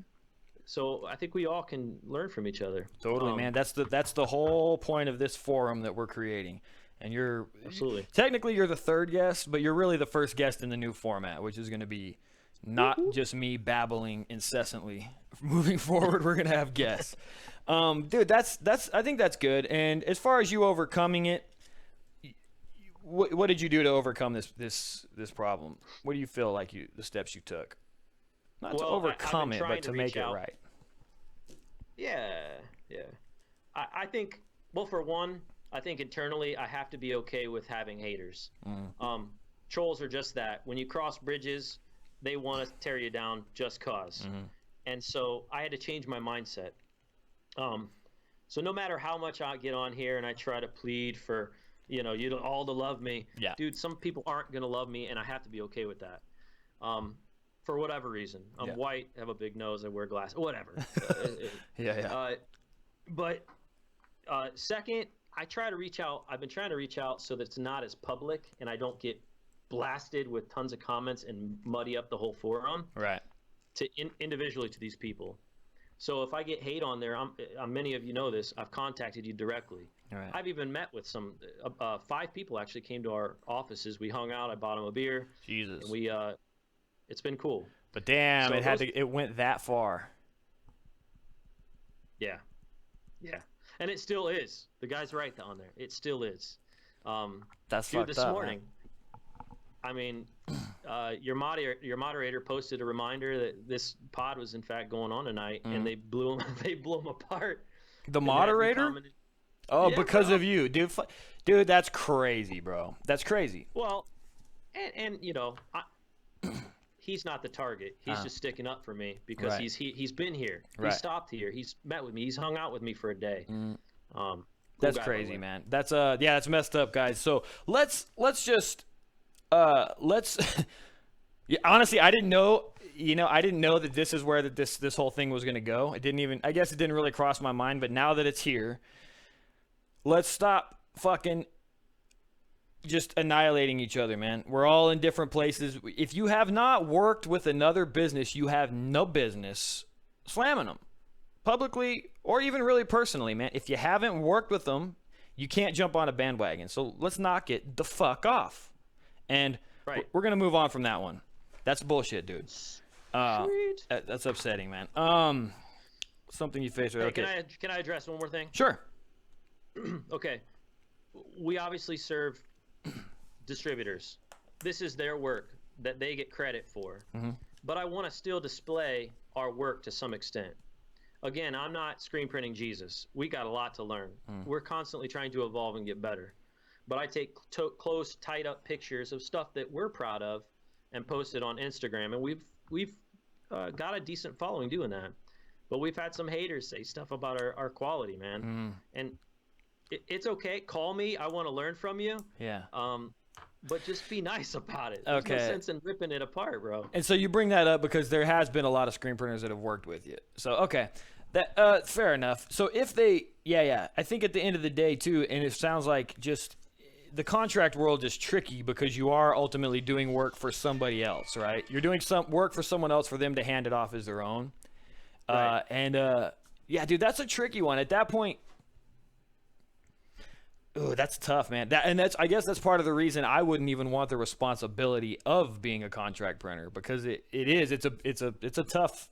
Speaker 2: So I think we all can learn from each other.
Speaker 1: Totally, man. That's the whole point of this forum that we're creating. And you're
Speaker 2: Absolutely.
Speaker 1: technically you're the third guest, but you're really the first guest in the new format, which is going to be not just me babbling incessantly. Moving forward, we're going to have guests. Dude, I think that's good. And as far as you overcoming it, what did you do to overcome this problem? What do you feel like the steps you took? Not to overcome it, but to make it right.
Speaker 2: Yeah. I think, well, for one, I think internally I have to be okay with having haters. Trolls are just that. When you cross bridges, they want to tear you down just cause. And so I had to change my mindset. So no matter how much I get on here and I try to plead for, you all to love me, dude, some people aren't going to love me, and I have to be okay with that. For whatever reason. I'm white, have a big nose, I wear glasses, whatever. But second, I try to reach out. I've been trying to reach out so that it's not as public and I don't get blasted with tons of comments and muddy up the whole forum.
Speaker 1: Right.
Speaker 2: To individually to these people. So if I get hate on there, many of you know this, I've contacted you directly.
Speaker 1: Right.
Speaker 2: I've even met with some 5 people actually came to our offices. We hung out. I bought them a beer.
Speaker 1: Jesus.
Speaker 2: And we it's been cool.
Speaker 1: But damn, so it went that far.
Speaker 2: Yeah. And it still is. The guy's right on there. It still is.
Speaker 1: That's
Speaker 2: dude,
Speaker 1: fucked
Speaker 2: this
Speaker 1: up,
Speaker 2: morning.
Speaker 1: Man.
Speaker 2: I mean, your moderator posted a reminder that this pod was in fact going on tonight, and they blew him apart.
Speaker 1: The moderator? Oh, yeah, because of you, dude. Dude, that's crazy, bro. That's crazy.
Speaker 2: Well, and he's not the target. He's just sticking up for me because he's been here. He stopped here. He's met with me. He's hung out with me for a day.
Speaker 1: That's crazy, man. That's that's messed up, guys. So let's just honestly, I didn't know. I didn't know that this is where this whole thing was gonna go. I guess it didn't really cross my mind. But now that it's here, let's stop fucking just annihilating each other, man. We're all in different places. If you have not worked with another business, you have no business slamming them publicly or even really personally, man. If you haven't worked with them, you can't jump on a bandwagon. So let's knock it the fuck off. And we're going to move on from that one. That's bullshit, dude. That's upsetting, man. Something you face. Okay.
Speaker 2: Can I address one more thing?
Speaker 1: Sure.
Speaker 2: Okay. We obviously serve distributors. This is their work that they get credit for. But I want to still display our work to some extent. Again, I'm not screen printing Jesus. We got a lot to learn. We're constantly trying to evolve and get better. But I take close, tied up pictures of stuff that we're proud of and post it on Instagram. And we've got a decent following doing that. But we've had some haters say stuff about our quality, man. And it's okay. Call me. I want to learn from you.
Speaker 1: Yeah.
Speaker 2: But just be nice about it. There's no sense in ripping it apart, bro.
Speaker 1: And so you bring that up because there has been a lot of screen printers that have worked with you. So, okay. That fair enough. So if they, I think at the end of the day too, and it sounds like just the contract world is tricky because you are ultimately doing work for somebody else, right? You're doing some work for someone else for them to hand it off as their own. Right. Dude, that's a tricky one. At that point, that's tough, man. I guess that's part of the reason I wouldn't even want the responsibility of being a contract printer, because it's a tough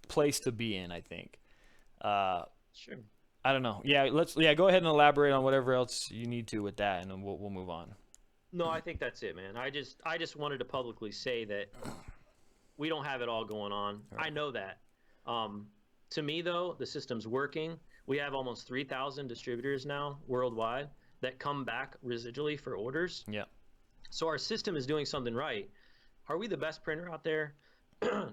Speaker 1: place to be in, I think.
Speaker 2: Sure.
Speaker 1: I don't know. Go ahead and elaborate on whatever else you need to with that, and then we'll move on.
Speaker 2: No, I think that's it, man. I just wanted to publicly say that we don't have it all going on. Right. I know that. To me, though, the system's working. We have almost 3,000 distributors now worldwide that come back residually for orders.
Speaker 1: Yeah.
Speaker 2: So our system is doing something right. Are we the best printer out there?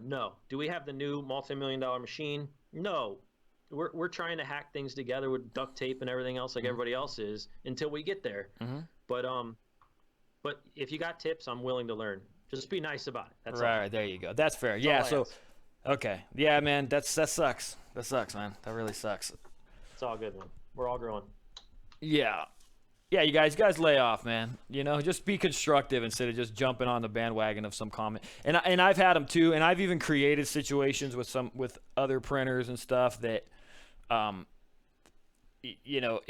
Speaker 2: No. Do we have the new multi-million-dollar machine? No. We're trying to hack things together with duct tape and everything else like everybody else is until we get there. But if you got tips, I'm willing to learn. Just be nice about it. That's all.
Speaker 1: Right, there you go. That's fair. Yeah, so okay. Yeah, man, that sucks. That sucks, man. That really sucks.
Speaker 2: It's all good, man. We're all growing.
Speaker 1: Yeah. Yeah, you guys lay off, man. You know, just be constructive instead of just jumping on the bandwagon of some comment. And I've had them too, and I've even created situations with other printers and stuff that, you know,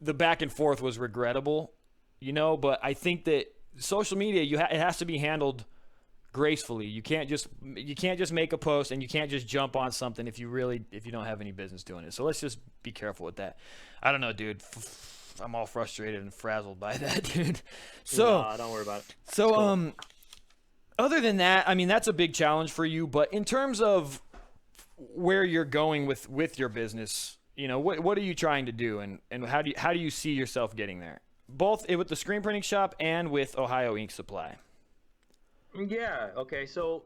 Speaker 1: the back and forth was regrettable, you know. But I think that social media, it has to be handled gracefully. You can't just make a post, and you can't just jump on something if you don't have any business doing it. So let's just be careful with that. I don't know, dude. I'm all frustrated and frazzled by that, dude. So
Speaker 2: no, don't worry about it.
Speaker 1: So
Speaker 2: cool.
Speaker 1: Other than that, I mean, that's a big challenge for you. But in terms of where you're going with your business, you know, what are you trying to do, and how do you see yourself getting there? Both with the screen printing shop and with Ohio Ink Supply.
Speaker 2: Yeah. Okay. So,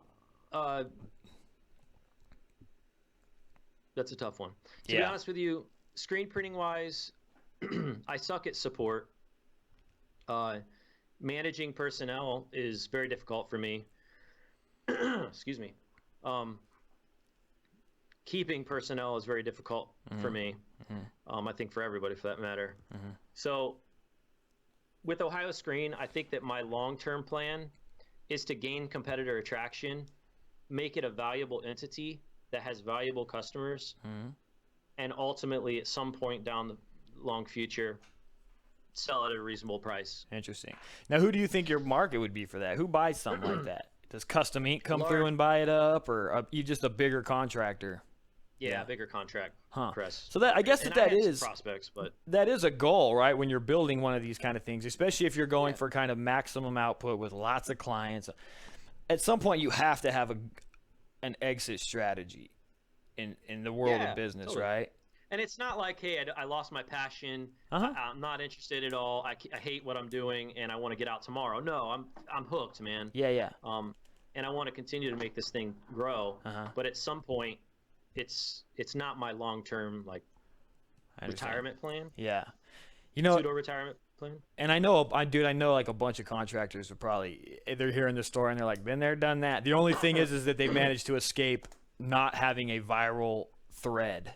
Speaker 2: that's a tough one. To be honest with you, screen printing wise, I suck at support. Managing personnel is very difficult for me. Excuse me. Keeping personnel is very difficult for me. I think for everybody, for that matter. So with Ohio Screen, I think that my long-term plan is to gain competitor attraction, make it a valuable entity that has valuable customers, and ultimately at some point down the long future, sell at a reasonable price.
Speaker 1: Interesting. Now, who do you think your market would be for that? Who buys something like that? Does Custom Ink come through and buy it up, or you just a bigger contractor?
Speaker 2: Yeah, bigger contract press.
Speaker 1: So that I guess that is
Speaker 2: prospects, but
Speaker 1: that is a goal, right? When you're building one of these kind of things, especially if you're going for kind of maximum output with lots of clients. At some point, you have to have an exit strategy in the world of business, totally. Right?
Speaker 2: And it's not like, hey, I lost my passion. I'm not interested at all. I hate what I'm doing, and I want to get out tomorrow. No, I'm hooked, man.
Speaker 1: Yeah.
Speaker 2: And I want to continue to make this thing grow. But at some point, it's not my long-term retirement plan.
Speaker 1: Yeah, you know,
Speaker 2: pseudo retirement plan.
Speaker 1: And I know like a bunch of contractors are probably they're hearing this story and they're like, been there, done that. The only thing is that they've managed to escape not having a viral thread.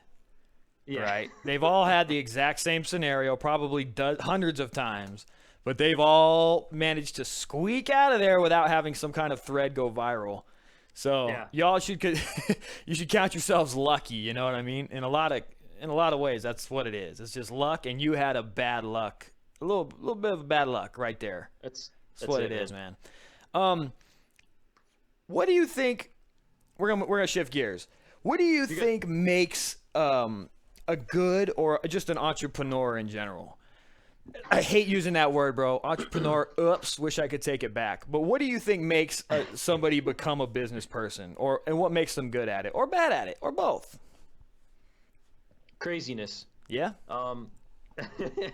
Speaker 1: Yeah. Right? They've all had the exact same scenario, probably hundreds of times, but they've all managed to squeak out of there without having some kind of thread go viral. So y'all should you should count yourselves lucky. You know what I mean? In a lot of ways, that's what it is. It's just luck, and you had a little bit of bad luck right there. That's what it is, man. What do you think? We're gonna shift gears. What do you think makes a good or just an entrepreneur in general? I hate using that word, bro. Entrepreneur. Oops. Wish I could take it back. But what do you think makes somebody become a business person, and what makes them good at it, or bad at it, or both?
Speaker 2: Craziness.
Speaker 1: Yeah.
Speaker 2: I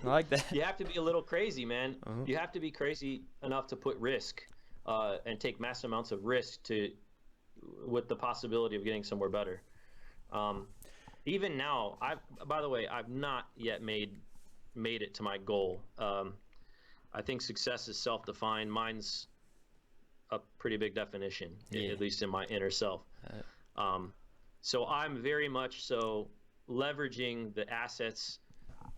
Speaker 1: like that.
Speaker 2: You have to be a little crazy, man. You have to be crazy enough to put risk and take massive amounts of risk with the possibility of getting somewhere better. Even now, by the way, I've not yet made it to my goal. I think success is self-defined. Mine's a pretty big definition, at least in my inner self. So I'm very much so leveraging the assets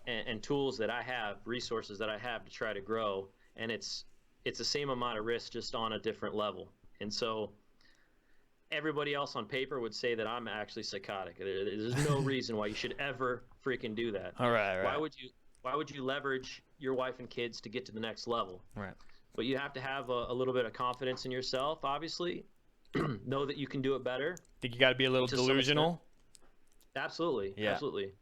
Speaker 2: and tools that I have, resources that I have to try to grow, and it's the same amount of risk, just on a different level. And so everybody else on paper would say that I'm actually psychotic. There's no reason why you should ever freaking do that.
Speaker 1: All right.
Speaker 2: Why would you leverage your wife and kids to get to the next level?
Speaker 1: Right.
Speaker 2: But you have to have a little bit of confidence in yourself, obviously. Know that you can do it better.
Speaker 1: Think you got to be a little delusional?
Speaker 2: Absolutely.
Speaker 1: Yeah.
Speaker 2: Absolutely.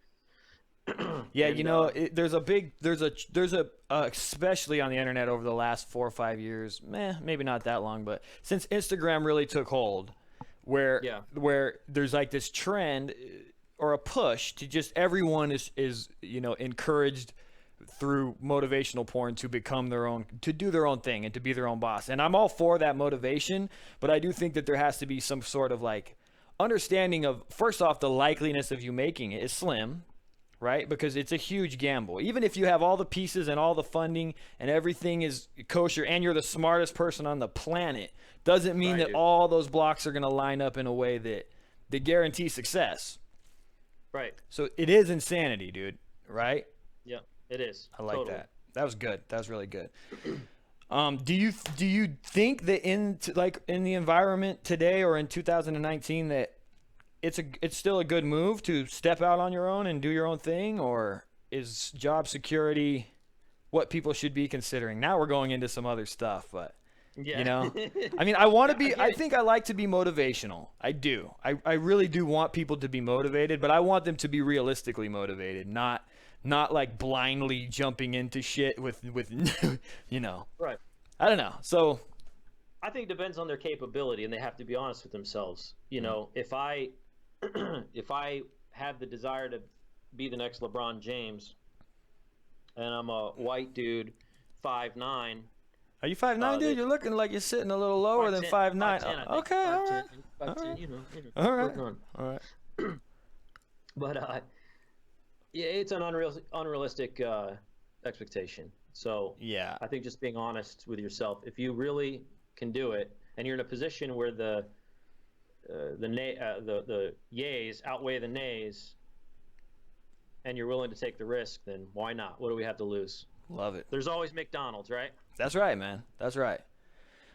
Speaker 1: Yeah, and, there's a especially on the internet over the last 4 or 5 years, maybe not that long, but since Instagram really took hold, where there's like this trend or a push to just everyone is encouraged through motivational porn to become to do their own thing and to be their own boss. And I'm all for that motivation, but I do think that there has to be some sort of like understanding of, first off, the likeliness of you making it is slim, right? Because it's a huge gamble. Even if you have all the pieces and all the funding and everything is kosher and you're the smartest person on the planet, doesn't mean that all those blocks are going to line up in a way that guarantees success.
Speaker 2: Right.
Speaker 1: So it is insanity, dude, right?
Speaker 2: Yeah. It is.
Speaker 1: I like
Speaker 2: Totally.
Speaker 1: that. That was good. That was really good. Do you think that in the environment today or in 2019 that it's still a good move to step out on your own and do your own thing, or is job security what people should be considering? Now we're going into some other stuff, but
Speaker 2: Yeah.
Speaker 1: you know, I mean, I want to be.
Speaker 2: get
Speaker 1: I
Speaker 2: it.
Speaker 1: think I like to be motivational. I do. I really do want people to be motivated, but I want them to be realistically motivated, not like blindly jumping into shit with you know.
Speaker 2: Right.
Speaker 1: I don't know. So
Speaker 2: I think it depends on their capability, and they have to be honest with themselves. You know, if I if I have the desire to be the next LeBron James, and I'm a white dude, 5'9",
Speaker 1: are you 5'9", dude? You're looking like you're sitting a little lower than 5'9".
Speaker 2: 5'10", I think.
Speaker 1: Okay, all
Speaker 2: 5'10",
Speaker 1: right.
Speaker 2: 5'10",
Speaker 1: All right.
Speaker 2: you know,
Speaker 1: All right.
Speaker 2: working on.
Speaker 1: All right.
Speaker 2: But yeah, it's an unrealistic expectation. So
Speaker 1: Yeah.
Speaker 2: I think just being honest with yourself, if you really can do it, and you're in a position where the yays outweigh the nays, and you're willing to take the risk, then why not? What do we have to lose?
Speaker 1: Love it.
Speaker 2: There's always McDonald's, right?
Speaker 1: That's right, man. That's right.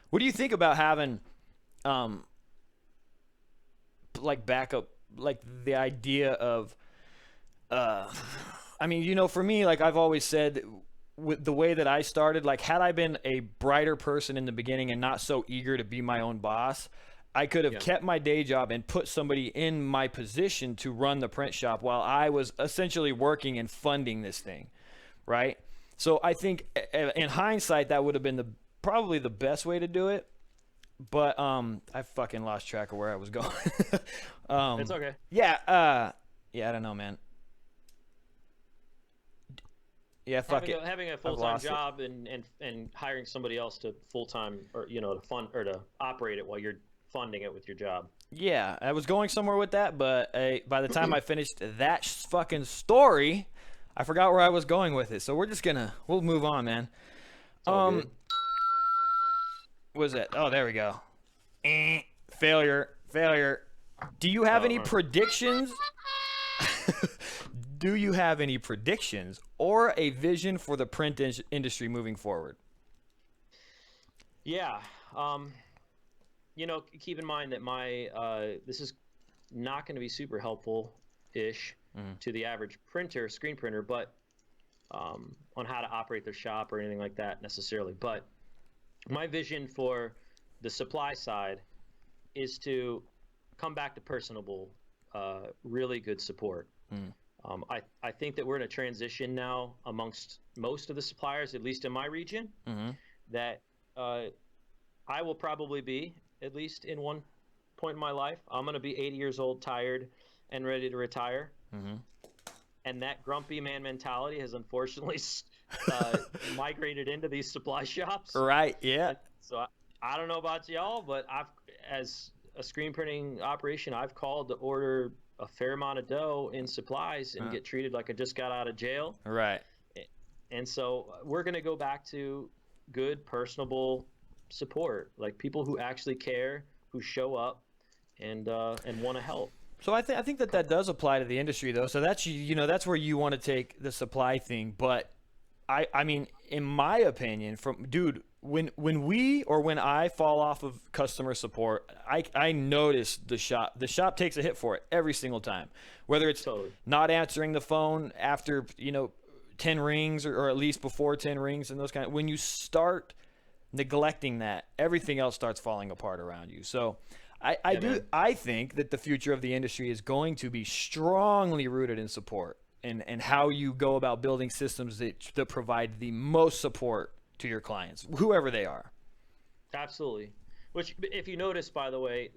Speaker 1: What do you think about having, like backup, like the idea of, I mean, you know, for me, like I've always said, with the way that I started, like had I been a brighter person in the beginning and not so eager to be my own boss, I could have kept my day job and put somebody in my position to run the print shop while I was essentially working and funding this thing, right? So I think in hindsight that would have been probably the best way to do it, but I fucking lost track of where I was going.
Speaker 2: It's okay.
Speaker 1: Yeah, I don't know, man. Yeah, fuck it.
Speaker 2: Having a full-time job and hiring somebody else to full-time, or to fund or to operate it while you're funding it with your job.
Speaker 1: Yeah, I was going somewhere with that, but by the time I finished that fucking story, I forgot where I was going with it. So we'll move on, man.
Speaker 2: Good.
Speaker 1: What is that? Oh, there we go. Failure. Do you have any predictions? Do you have any predictions or a vision for the print industry moving forward?
Speaker 2: Yeah. Keep in mind that this is not going to be super helpful-ish to the average screen printer, but on how to operate their shop or anything like that necessarily. But my vision for the supply side is to come back to personable, really good support. I think that we're in a transition now amongst most of the suppliers, at least in my region, that I will probably be, at least in one point in my life, I'm going to be 80 years old, tired, and ready to retire. And that grumpy man mentality has unfortunately migrated into these supply shops.
Speaker 1: Right, yeah.
Speaker 2: So I don't know about y'all, but as a screen printing operation, I've called to order a fair amount of dough in supplies and get treated like I just got out of jail.
Speaker 1: Right.
Speaker 2: And so we're going to go back to good, personable support, like people who actually care, who show up and want to help.
Speaker 1: So I think that does apply to the industry, though. So that's that's where you want to take the supply thing. But I mean, in my opinion, when I fall off of customer support, I notice the shop takes a hit for it every single time, whether it's not answering the phone after 10 rings or at least before 10 rings and those kind of. When you start neglecting that, everything else starts falling apart around you. So I think that the future of the industry is going to be strongly rooted in support and how you go about building systems that provide the most support to your clients, whoever they are.
Speaker 2: Absolutely. Which, if you notice, by the way,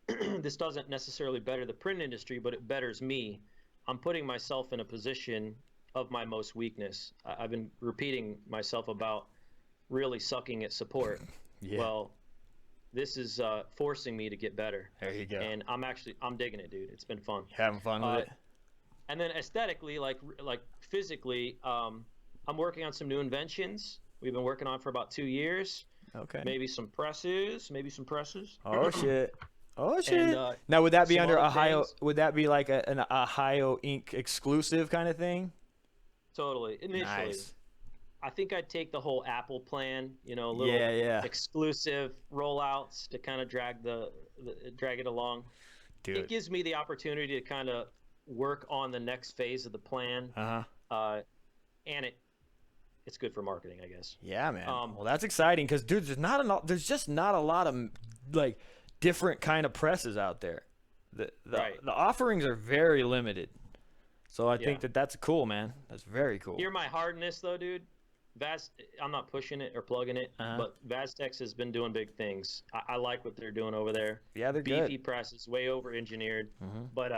Speaker 2: this doesn't necessarily better the print industry, but it betters me. I'm putting myself in a position of my most weakness. I've been repeating myself about really sucking at support.
Speaker 1: Yeah.
Speaker 2: Well, this is forcing me to get better.
Speaker 1: There you go.
Speaker 2: And I'm digging it, dude. It's been fun.
Speaker 1: Having fun with it.
Speaker 2: And then aesthetically, like physically, I'm working on some new inventions. We've been working on for about 2 years.
Speaker 1: Okay.
Speaker 2: Maybe some presses.
Speaker 1: Oh shit. Oh shit.
Speaker 2: And,
Speaker 1: now would that be
Speaker 2: some
Speaker 1: under
Speaker 2: other
Speaker 1: Ohio?
Speaker 2: things.
Speaker 1: Would that be like an Ohio Inc. exclusive kind of thing?
Speaker 2: Totally. Initially,
Speaker 1: Nice.
Speaker 2: I think I'd take the whole Apple plan, little
Speaker 1: Yeah.
Speaker 2: exclusive rollouts to kind of drag it along. It
Speaker 1: Dude.
Speaker 2: gives me the opportunity to kind of work on the next phase of the plan, and it's good for marketing, I guess.
Speaker 1: Yeah, man. Well, that's exciting because, dude, there's just not a lot of like different kind of presses out there. The offerings are very limited. So I think that's cool, man. That's very cool.
Speaker 2: Hear my hardness, though, dude. I'm not pushing it or plugging it, but Vaztex has been doing big things. I like what they're doing over there.
Speaker 1: Yeah, they're
Speaker 2: Beefy
Speaker 1: good.
Speaker 2: press is way over-engineered, but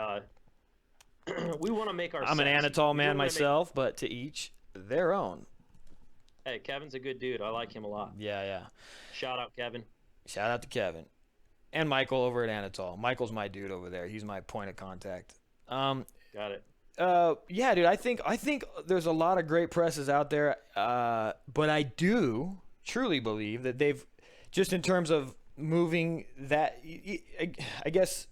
Speaker 2: we want to make our.
Speaker 1: I'm an Anatol man myself, but to each their own.
Speaker 2: Hey, Kevin's a good dude. I like him a lot.
Speaker 1: Yeah.
Speaker 2: Shout out, Kevin.
Speaker 1: Shout out to Kevin. And Michael over at Anatol. Michael's my dude over there. He's my point of contact.
Speaker 2: Got it.
Speaker 1: Yeah, dude, I think there's a lot of great presses out there, but I do truly believe that they've, just in terms of moving that, I guess,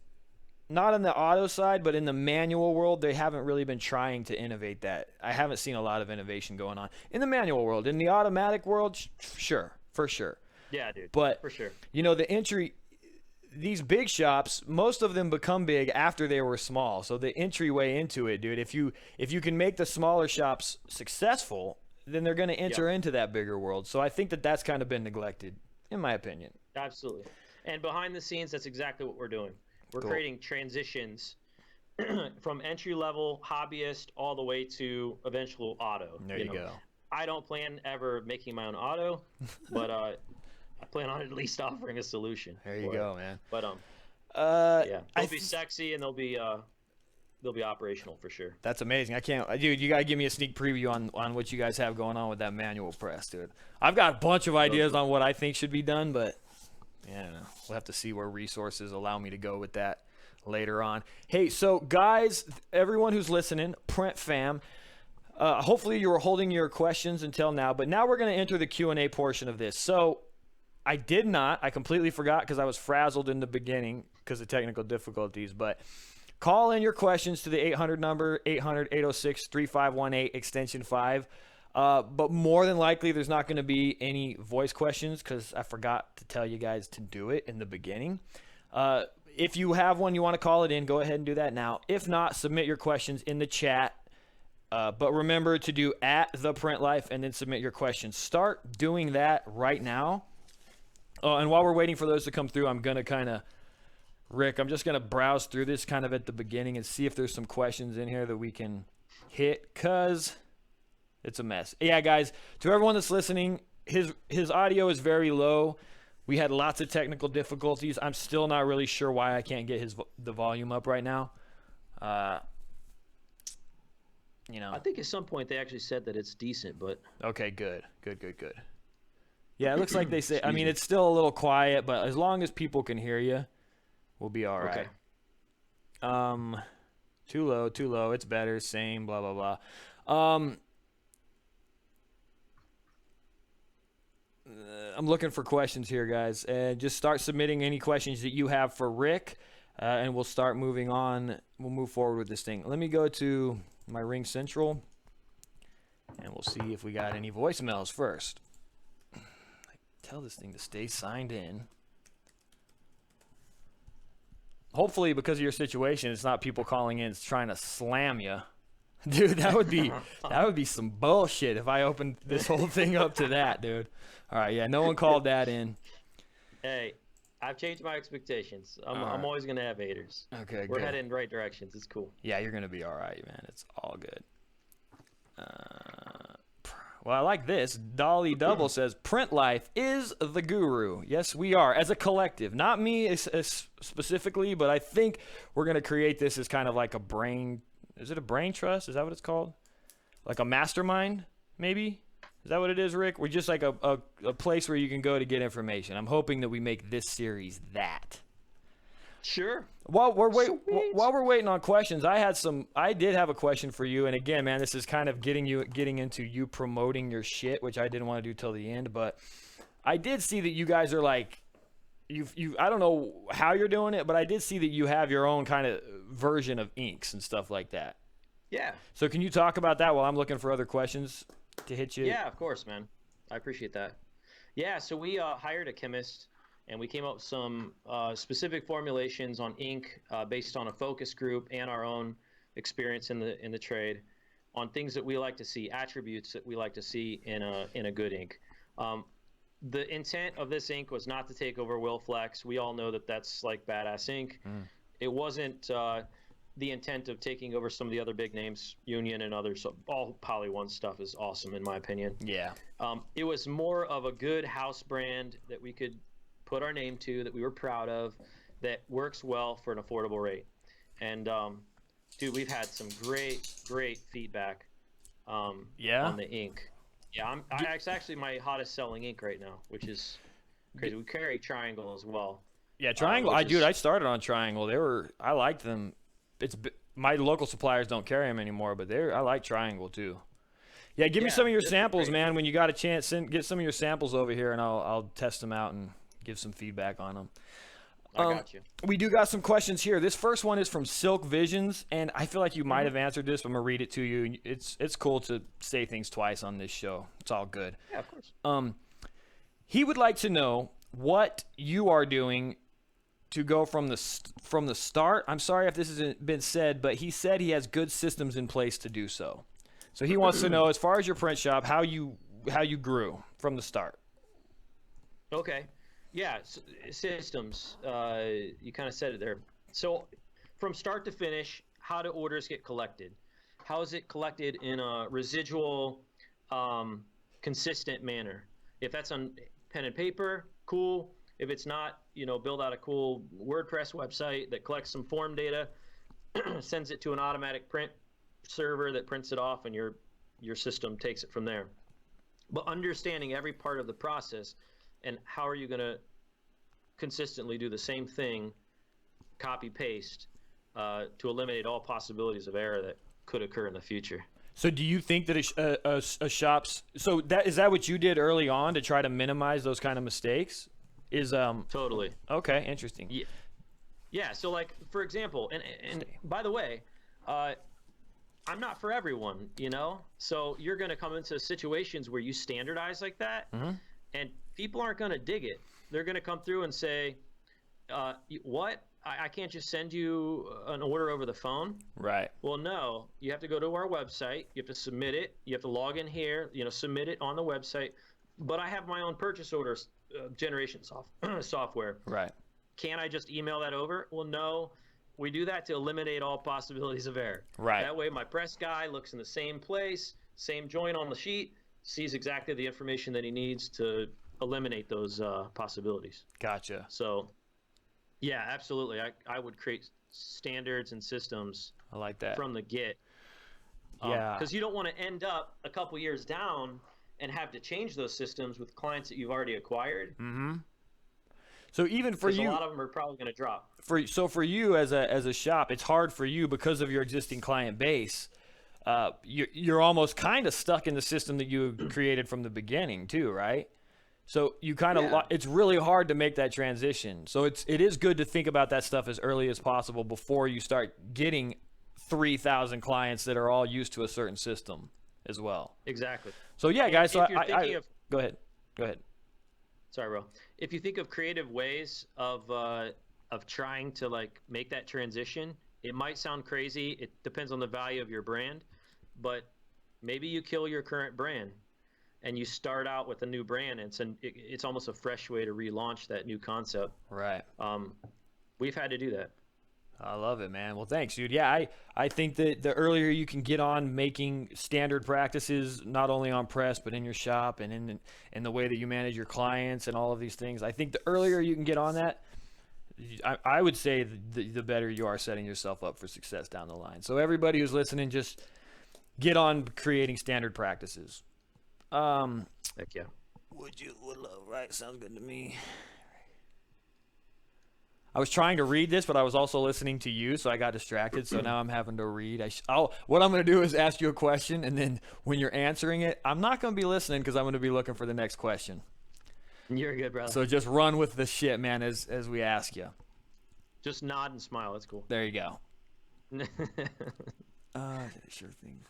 Speaker 1: not on the auto side, but in the manual world, they haven't really been trying to innovate that. I haven't seen a lot of innovation going on in the manual world. In the automatic world, sure, for sure.
Speaker 2: Yeah, dude,
Speaker 1: but
Speaker 2: for sure.
Speaker 1: The entry. These big shops, most of them become big after they were small. So the entryway into it, dude, if you can make the smaller shops successful, then they're going to enter into that bigger world. So I think that's kind of been neglected, in my opinion.
Speaker 2: Absolutely. And behind the scenes, that's exactly what we're doing. We're creating transitions from entry-level hobbyist all the way to eventual auto.
Speaker 1: There you go.
Speaker 2: I don't plan ever making my own auto, but I plan on at least offering a solution.
Speaker 1: There you go, man.
Speaker 2: But they'll be sexy and they'll be operational for sure.
Speaker 1: That's amazing. I can't, dude. You gotta give me a sneak preview on what you guys have going on with that manual press, dude. I've got a bunch of ideas on what I think should be done, but yeah, we'll have to see where resources allow me to go with that later on. Hey, so guys, everyone who's listening, Print fam. Hopefully you were holding your questions until now, but now we're going to enter the Q&A portion of this. So I completely forgot because I was frazzled in the beginning because of technical difficulties, but call in your questions to the 800 number, 800-806-3518, extension 5. But more than likely, there's not going to be any voice questions because I forgot to tell you guys to do it in the beginning. If you have one you want to call it in, go ahead and do that now. If not, submit your questions in the chat. But remember to do @theprintlife and then submit your questions. Start doing that right now. And while we're waiting for those to come through, I'm just going to browse through this kind of at the beginning and see if there's some questions in here that we can hit because it's a mess. Yeah, guys, to everyone that's listening, his audio is very low. We had lots of technical difficulties. I'm still not really sure why I can't get the volume up right now.
Speaker 2: I think at some point they actually said that it's decent, but
Speaker 1: okay, good. Yeah, it looks like they say. I mean, it's still a little quiet, but as long as people can hear you, we'll be all right. Okay. Too low. It's better. Same. Blah blah blah. I'm looking for questions here, guys, and just start submitting any questions that you have for Rick, and we'll start moving on. We'll move forward with this thing. Let me go to my Ring Central, and we'll see if we got any voicemails first. Tell this thing to stay signed in. Hopefully, because of your situation, it's not people calling in trying to slam you. Dude, that would be some bullshit if I opened this whole thing up to that, dude. All right, yeah, no one called that in.
Speaker 2: Hey, I've changed my expectations. I'm always going to have haters.
Speaker 1: Okay,
Speaker 2: We're heading in the right directions. It's cool.
Speaker 1: Yeah, you're going to be all right, man. It's all good. Well, I like this. Dolly Double says, Print Life is the guru. Yes, we are, as a collective. Not me as specifically, but I think we're going to create this as kind of like a brain. Is it a brain trust? Is that what it's called? Like a mastermind, maybe? Is that what it is, Rick? We're just like a place where you can go to get information. I'm hoping that we make this series that.
Speaker 2: Sure.
Speaker 1: While we're waiting on questions, I did have a question for you. And again, man, this is kind of getting into you promoting your shit, which I didn't want to do till the end. But I did see that you guys are like, I don't know how you're doing it, but I did see that you have your own kind of version of inks and stuff like that.
Speaker 2: Yeah.
Speaker 1: So can you talk about that while I'm looking for other questions to hit you?
Speaker 2: Yeah, of course, man. I appreciate that. Yeah, so we hired a chemist, and we came up with some specific formulations on ink based on a focus group and our own experience in the trade on things that we like to see, attributes that we like to see in a good ink. The intent of this ink was not to take over Wilflex. We all know that that's like badass ink. It wasn't the intent of taking over some of the other big names, Union and others. So all Poly One stuff is awesome in my opinion.
Speaker 1: Yeah.
Speaker 2: It was more of a good house brand that we could put our name to, that we were proud of, that works well for an affordable rate. And dude, we've had some great feedback on the ink. Yeah, it's actually my hottest selling ink right now, which is crazy. We carry Triangle as well.
Speaker 1: Yeah, Triangle. I started on Triangle. I liked them. My local suppliers don't carry them anymore, but I like Triangle too. Yeah, give me some of your samples, man. When you got a chance, get some of your samples over here, and I'll test them out and give some feedback on them.
Speaker 2: I got you.
Speaker 1: We do got some questions here. This first one is from Silk Visions, and I feel like you might have answered this, but I'm gonna read it to you. It's cool to say things twice on this show. It's all good.
Speaker 2: Yeah, of course.
Speaker 1: He would like to know what you are doing to go from the start. I'm sorry if this hasn't been said, but he said he has good systems in place to do so. So he wants to know, as far as your print shop, how you grew from the start.
Speaker 2: Okay. Yeah, systems. You kind of said it there. So from start to finish, how do orders get collected? How is it collected in a residual, consistent manner? If that's on pen and paper, cool. If it's not, build out a cool WordPress website that collects some form data, sends it to an automatic print server that prints it off, and your system takes it from there. But understanding every part of the process and how are you going to consistently do the same thing, copy paste, to eliminate all possibilities of error that could occur in the future.
Speaker 1: So do you think that a shop's is that what you did early on to try to minimize those kind of mistakes?
Speaker 2: Totally.
Speaker 1: Okay, interesting.
Speaker 2: Yeah. So like, for example, and by the way, I'm not for everyone, so you're going to come into situations where you standardize like that, and people aren't going to dig it. They're going to come through and say, what? I can't just send you an order over the phone.
Speaker 1: Right.
Speaker 2: Well, no, you have to go to our website. You have to submit it. You have to log in here, submit it on the website. But I have my own purchase order generation software.
Speaker 1: Right.
Speaker 2: Can I just email that over? Well, no. We do that to eliminate all possibilities of error.
Speaker 1: Right.
Speaker 2: That way my press guy looks in the same place, same joint on the sheet, sees exactly the information that he needs to eliminate those possibilities.
Speaker 1: Gotcha.
Speaker 2: So, yeah, absolutely. I would create standards and systems.
Speaker 1: I like that.
Speaker 2: From the get.
Speaker 1: Yeah.
Speaker 2: Because you don't want to end up a couple years down and have to change those systems with clients that you've already acquired.
Speaker 1: Mm-hmm. So even for you,
Speaker 2: a lot of them are probably going to drop.
Speaker 1: For you as a shop, it's hard for you because of your existing client base. You're almost kind of stuck in the system that you created from the beginning too, right? So you kind of it's really hard to make that transition. So it is good to think about that stuff as early as possible before you start getting 3,000 clients that are all used to a certain system as well.
Speaker 2: Exactly.
Speaker 1: So yeah, guys. So go ahead.
Speaker 2: Sorry, bro. If you think of creative ways of trying to make that transition, it might sound crazy. It depends on the value of your brand, but maybe you kill your current brand and you start out with a new brand. And it's almost a fresh way to relaunch that new concept.
Speaker 1: Right.
Speaker 2: We've had to do that.
Speaker 1: I love it, man. Well, thanks, dude. Yeah, I think that the earlier you can get on making standard practices, not only on press, but in your shop and in the way that you manage your clients and all of these things, I think the earlier you can get on that, I would say the better you are setting yourself up for success down the line. So everybody who's listening, just get on creating standard practices.
Speaker 2: Heck yeah.
Speaker 1: Would love, right? Sounds good to me. I was trying to read this, but I was also listening to you, so I got distracted. So now I'm having to read. What I'm going to do is ask you a question, and then when you're answering it, I'm not going to be listening because I'm going to be looking for the next question.
Speaker 2: You're good, brother.
Speaker 1: So just run with the shit, man, as we ask you.
Speaker 2: Just nod and smile. That's cool.
Speaker 1: There you go. Sure thing.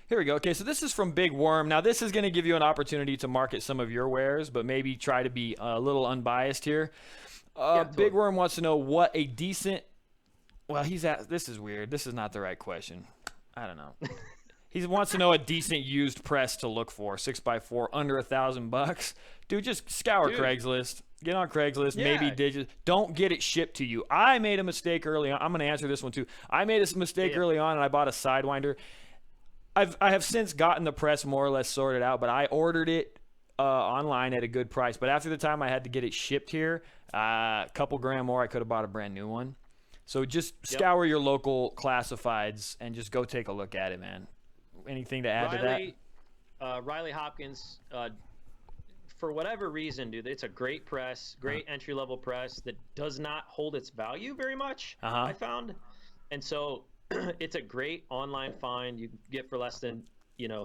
Speaker 1: Here we go. Okay, so this is from Big Worm. Now, this is going to give you an opportunity to market some of your wares, but maybe try to be a little unbiased here. Big Worm wants to know what a decent. Well, this is weird. This is not the right question. I don't know. He wants to know a decent used press to look for, 6x4, under $1,000. Dude, just scour Craigslist. Get on Craigslist, maybe Digits. Don't get it shipped to you. I made a mistake early on. I'm going to answer this one too. I made a mistake early on, and I bought a Sidewinder. I have since gotten the press more or less sorted out, but I ordered it online at a good price. But after the time I had to get it shipped here, a couple grand more, I could have bought a brand new one. So just scour your local classifieds and just go take a look at it, man. Anything to add to that?
Speaker 2: Riley Hopkins, for whatever reason, dude, it's a great press, great entry-level press that does not hold its value very much, I found. And so it's a great online find you can get for less than,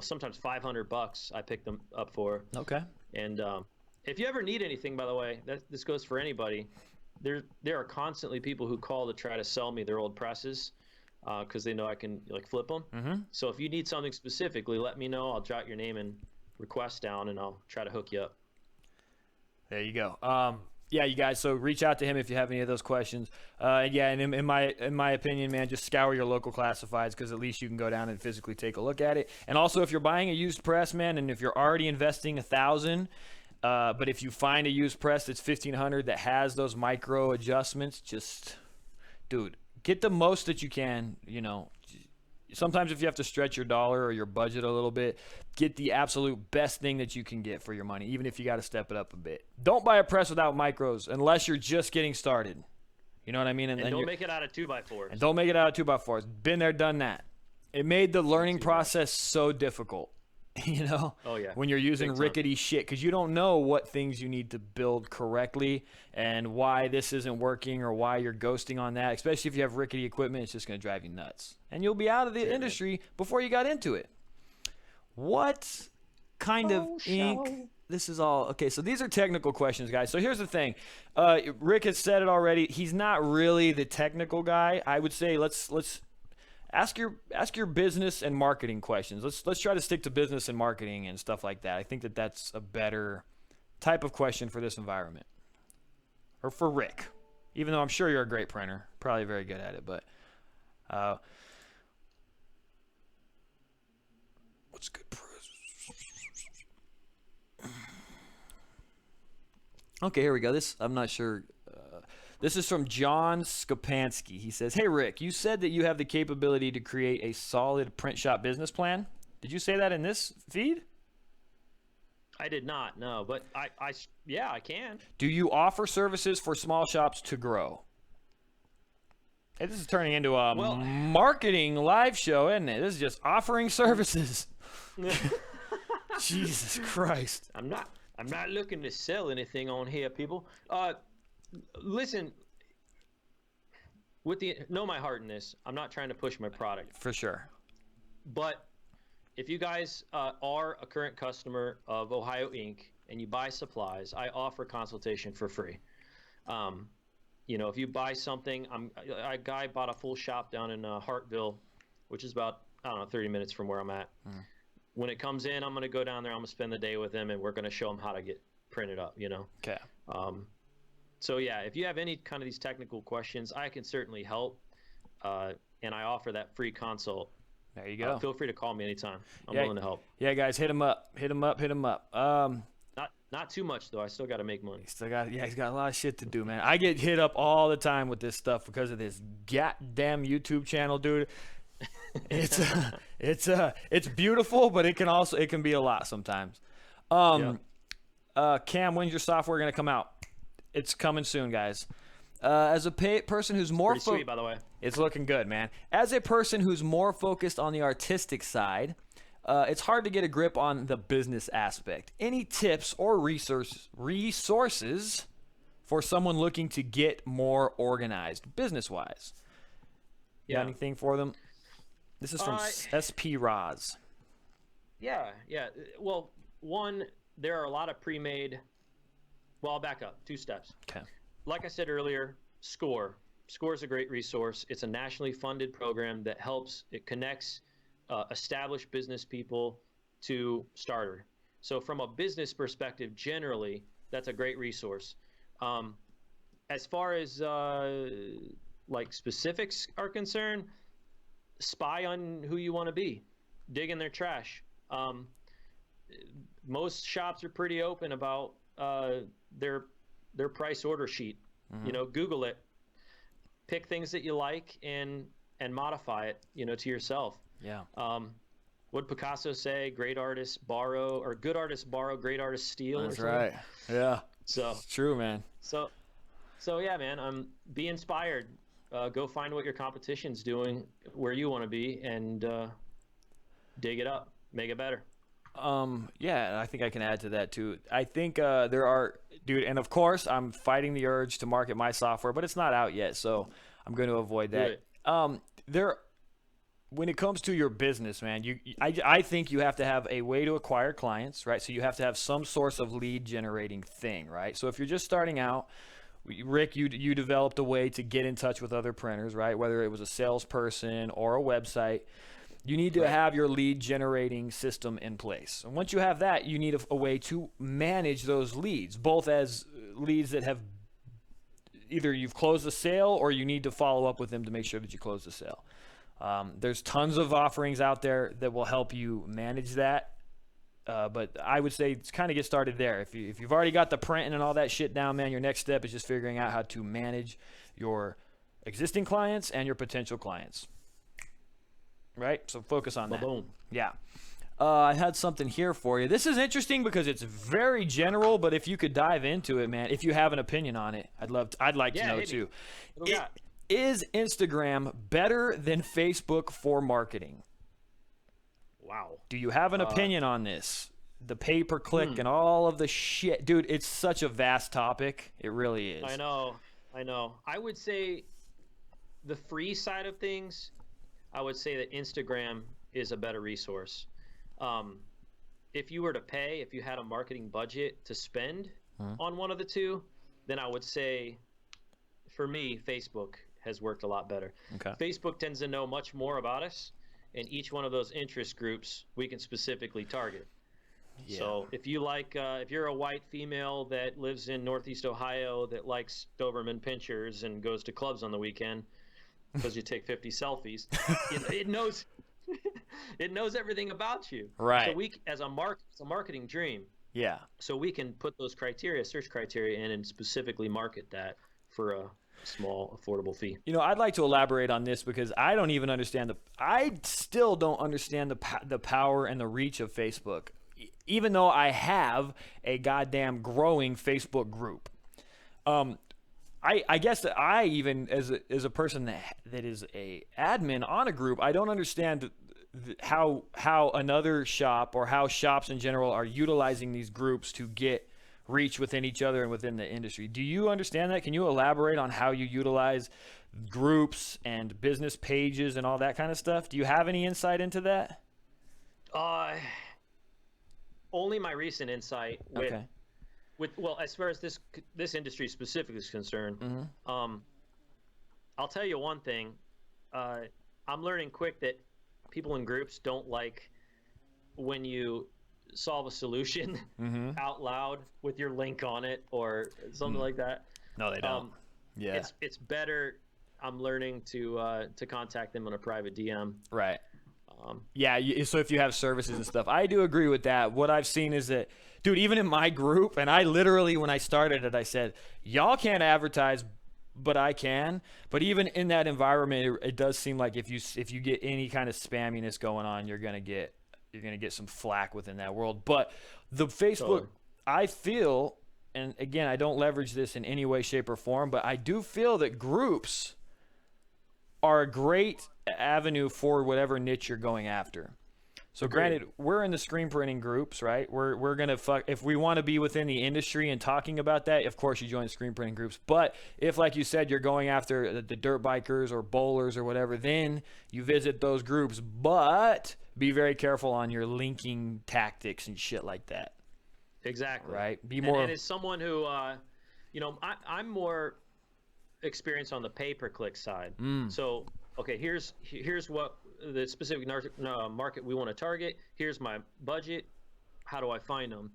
Speaker 2: sometimes $500 I picked them up for.
Speaker 1: Okay.
Speaker 2: And if you ever need anything, by the way, this goes for anybody, there are constantly people who call to try to sell me their old presses. Because they know I can flip them. So if you need something specifically, let me know. I'll jot your name and request down, and I'll try to hook you up.
Speaker 1: There you go. Yeah, you guys. So reach out to him if you have any of those questions. And in my opinion, man, just scour your local classifieds because at least you can go down and physically take a look at it. And also, if you're buying a used press, man, and if you're already investing $1,000, but if you find a used press that's $1,500 that has those micro adjustments, just, dude. Get the most that you can, Sometimes if you have to stretch your dollar or your budget a little bit, get the absolute best thing that you can get for your money, even if you got to step it up a bit. Don't buy a press without micros unless you're just getting started. You know what I mean?
Speaker 2: And don't make it out of 2x4s.
Speaker 1: And don't make it out of 2x4s. Been there, done that. It made the learning process so difficult.
Speaker 2: Oh yeah,
Speaker 1: when you're using rickety shit, because you don't know what things you need to build correctly and why this isn't working or why you're ghosting on that, especially if you have rickety equipment. It's just going to drive you nuts, and you'll be out of the industry before you got into it. What kind of ink? This is all okay. So these are technical questions, guys. So here's the thing. Rick has said it already. He's not really the technical guy. I would say let's ask your business and marketing questions. Let's try to stick to business and marketing and stuff like that. I think that's a better type of question for this environment, or for Rick. Even though I'm sure you're a great printer, probably very good at it. But what's good press? Okay, here we go. This I'm not sure. This is from John Skapansky. He says, "Hey, Rick, you said that you have the capability to create a solid print shop business plan. Did you say that in this feed?"
Speaker 2: I did not, no, but I can.
Speaker 1: Do you offer services for small shops to grow? Hey, this is turning into a marketing live show, isn't it? This is just offering services. Jesus Christ.
Speaker 2: I'm not looking to sell anything on here, people. Listen, know my heart in this. I'm not trying to push my product.
Speaker 1: For sure.
Speaker 2: But if you guys are a current customer of Ohio Ink and you buy supplies, I offer consultation for free. If you buy something, a guy bought a full shop down in Hartville, which is about, 30 minutes from where I'm at. When it comes in, I'm going to go down there. I'm going to spend the day with him, and we're going to show him how to get printed up,
Speaker 1: Okay.
Speaker 2: So yeah, if you have any kind of these technical questions, I can certainly help, and I offer that free consult.
Speaker 1: There you go.
Speaker 2: Feel free to call me anytime. I'm willing to help.
Speaker 1: Yeah, guys, hit him up.
Speaker 2: Not too much though. I still got to make money.
Speaker 1: He's got a lot of shit to do, man. I get hit up all the time with this stuff because of this goddamn YouTube channel, dude. It's beautiful, but it can be a lot sometimes. Cam, when's your software gonna come out? It's coming soon, guys. As a person who's more
Speaker 2: pretty sweet, by the way.
Speaker 1: It's looking good, man. As a person who's more focused on the artistic side, it's hard to get a grip on the business aspect. Any tips or resources for someone looking to get more organized business-wise? You got anything for them? This is from SP Roz.
Speaker 2: Yeah. Well, one, there are a lot of pre-made. Well, I'll back up 2 steps.
Speaker 1: Okay.
Speaker 2: Like I said earlier, score SCORE is a great resource. It's a nationally funded program that it connects established business people to starter. So from a business perspective, generally, that's a great resource. As far as like specifics are concerned, spy on who you want to be, dig in their trash. Most shops are pretty open about their price order sheet. Google it, pick things that you like and modify it, to yourself.
Speaker 1: Yeah.
Speaker 2: Would Picasso say, great artists borrow, or good artists borrow, great artists steal?
Speaker 1: That's right. Yeah.
Speaker 2: So
Speaker 1: it's true, man.
Speaker 2: So yeah, man, be inspired. Go find what your competition's doing, where you want to be, and dig it up, make it better.
Speaker 1: Yeah, I think I can add to that too. I think there are, dude, and of course I'm fighting the urge to market my software, but it's not out yet, so I'm going to avoid that. When it comes to your business, man, I think you have to have a way to acquire clients, right? So you have to have some source of lead generating thing, right? So if you're just starting out, Rick, you developed a way to get in touch with other printers, right? Whether it was a salesperson or a website, you need to have your lead generating system in place. And once you have that, you need a way to manage those leads, both as leads that have either you've closed the sale or you need to follow up with them to make sure that you close the sale. There's tons of offerings out there that will help you manage that. But I would say kind of get started there. If you've already got the printing and all that shit down, man, your next step is just figuring out how to manage your existing clients and your potential clients. Right? So focus on that.
Speaker 2: Boom.
Speaker 1: Yeah. I had something here for you. This is interesting because it's very general, but if you could dive into it, man, if you have an opinion on it, I'd like to know too. Is Instagram better than Facebook for marketing?
Speaker 2: Wow.
Speaker 1: Do you have an opinion on this? The pay-per-click and all of the shit. Dude, it's such a vast topic. It really is.
Speaker 2: I know. I would say the free side of things, I would say that Instagram is a better resource. If you were to pay, if you had a marketing budget to spend on one of the two, then I would say, for me, Facebook has worked a lot better.
Speaker 1: Okay.
Speaker 2: Facebook tends to know much more about us, and each one of those interest groups we can specifically target. Yeah. So if you like, if you're a white female that lives in Northeast Ohio that likes Doberman pinchers and goes to clubs on the weekend because you take 50 selfies, it knows it knows everything about you.
Speaker 1: Right.
Speaker 2: So it's a marketing dream.
Speaker 1: Yeah.
Speaker 2: So we can put those search criteria in and specifically market that for a small, affordable fee.
Speaker 1: I'd like to elaborate on this because I don't even understand I still don't understand the power and the reach of Facebook, even though I have a goddamn growing Facebook group. I guess that I even as a person that is a admin on a group, I don't understand how another shop or how shops in general are utilizing these groups to get reach within each other and within the industry. Do you understand that? Can you elaborate on how you utilize groups and business pages and all that kind of stuff? Do you have any insight into that?
Speaker 2: Only my recent insight well, as far as this industry specifically is concerned. I'll tell you one thing. I'm learning quick that people in groups don't like when you solve a solution out loud with your link on it or something like that.
Speaker 1: No, they don't. Yeah.
Speaker 2: It's better. I'm learning to contact them on a private DM.
Speaker 1: Right. So if you have services and stuff, I do agree with that. What I've seen is that, dude, even in my group, and I literally, when I started it, I said, y'all can't advertise, but I can. But even in that environment, it does seem like if you get any kind of spamminess going on, you're gonna get some flack within that world. But the Facebook, I feel, and again, I don't leverage this in any way, shape, or form, but I do feel that groups are a great avenue for whatever niche you're going after. So granted, we're in the screen printing groups, right? We're gonna if we want to be within the industry and talking about that, of course you join screen printing groups. But if, like you said, you're going after the dirt bikers or bowlers or whatever, then you visit those groups. But be very careful on your linking tactics and shit like that.
Speaker 2: Exactly.
Speaker 1: Right.
Speaker 2: And as someone who, I'm more. experience on the pay-per-click side. So, okay, here's what the specific market we want to target. Here's my budget. How do I find them?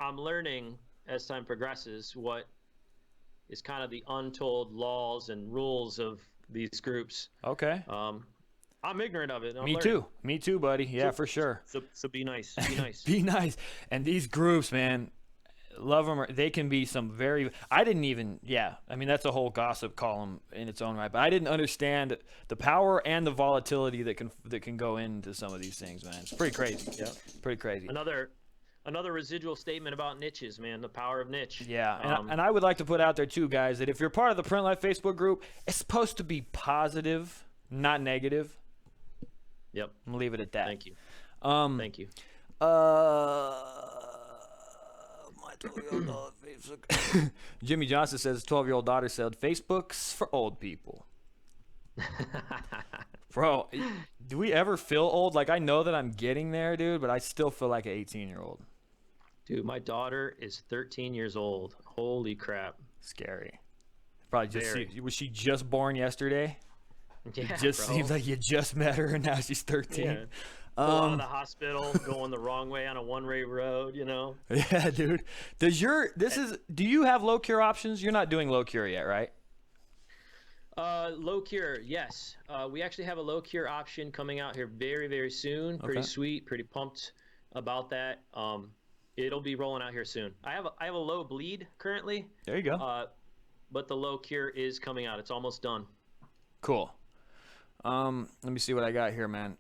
Speaker 2: I'm learning as time progresses what is kind of the untold laws and rules of these groups.
Speaker 1: Okay.
Speaker 2: I'm ignorant of it.
Speaker 1: Me too, buddy. Yeah, for sure.
Speaker 2: So be nice. Be nice.
Speaker 1: Be nice. And these groups, man, love them. They can be some very. I didn't even. Yeah, I mean that's a whole gossip column in its own right. But I didn't understand the power and the volatility that can go into some of these things, man. It's pretty crazy.
Speaker 2: Yeah.
Speaker 1: Pretty crazy.
Speaker 2: Another residual statement about niches, man. The power of niche.
Speaker 1: Yeah, and I would like to put out there too, guys, that if you're part of the Print Life Facebook group, it's supposed to be positive, not negative.
Speaker 2: Yep.
Speaker 1: I'm gonna leave it at that.
Speaker 2: Thank you. Thank you.
Speaker 1: My 12-year-old daughter, Facebook. Jimmy Johnson says 12-year-old daughter said Facebook's for old people. Bro, do we ever feel old? Like I know that I'm getting there, dude, but I still feel like an 18-year-old.
Speaker 2: Dude, my daughter is 13 years old. Holy crap.
Speaker 1: Scary. Probably was she just born yesterday?
Speaker 2: Yeah,
Speaker 1: it just seems like you just met her and now she's 13.
Speaker 2: Yeah. Out of the hospital, going the wrong way on a one-way road, you know?
Speaker 1: Yeah, dude. Do you have low cure options? You're not doing low cure yet, right?
Speaker 2: Low cure, yes. We actually have a low cure option coming out here very, very soon. Pretty sweet, pretty pumped about that. It'll be rolling out here soon. I have a low bleed currently.
Speaker 1: There you go.
Speaker 2: But the low cure is coming out. It's almost done.
Speaker 1: Cool. Let me see what I got here, man.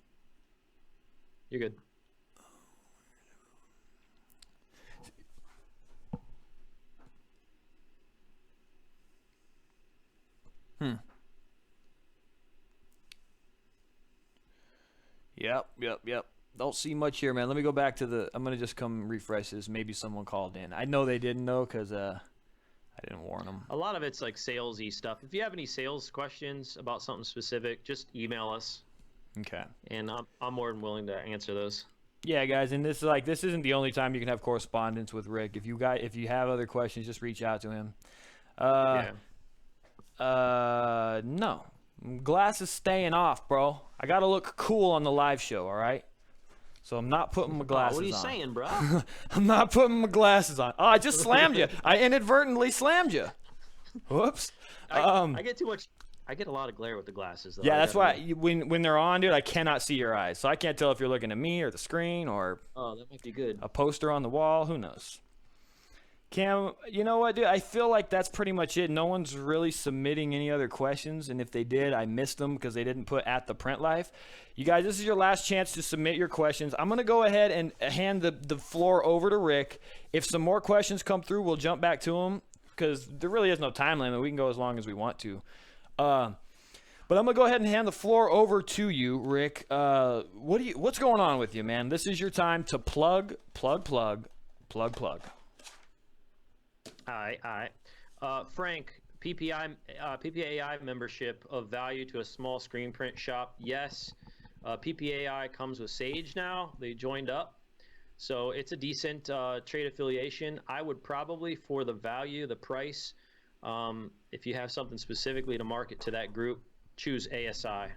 Speaker 2: You're good.
Speaker 1: Yep. Don't see much here, man. Let me go back to I'm going to just come refresh this. Maybe someone called in. I know they didn't know because I didn't warn them.
Speaker 2: A lot of it's like salesy stuff. If you have any sales questions about something specific, just email us.
Speaker 1: Okay.
Speaker 2: And I'm more than willing to answer those.
Speaker 1: Yeah, guys, and this isn't the only time you can have correspondence with Rick. If you have other questions, just reach out to him. No. Glasses staying off, bro. I got to look cool on the live show, all right? So I'm not putting my glasses on.
Speaker 2: What are you saying, bro?
Speaker 1: I'm not putting my glasses on. Oh, I just slammed you. I inadvertently slammed you. Whoops.
Speaker 2: I get too much. I get a lot of glare with the glasses, though.
Speaker 1: Yeah, that's why when they're on, dude, I cannot see your eyes. So I can't tell if you're looking at me or the screen or
Speaker 2: that might be good.
Speaker 1: A poster on the wall. Who knows? Cam, you know what, dude? I feel like that's pretty much it. No one's really submitting any other questions, and if they did, I missed them because they didn't put at the Print Life. You guys, this is your last chance to submit your questions. I'm going to go ahead and hand the floor over to Rick. If some more questions come through, we'll jump back to him because there really is no time limit. We can go as long as we want to. But I'm going to go ahead and hand the floor over to you, Rick. What's going on with you, man? This is your time to plug.
Speaker 2: All right. Frank, PPAI membership of value to a small screen print shop. Yes. PPAI comes with Sage now. They joined up. So it's a decent trade affiliation. I would probably, for the value, the price, if you have something specifically to market to that group, choose ASI.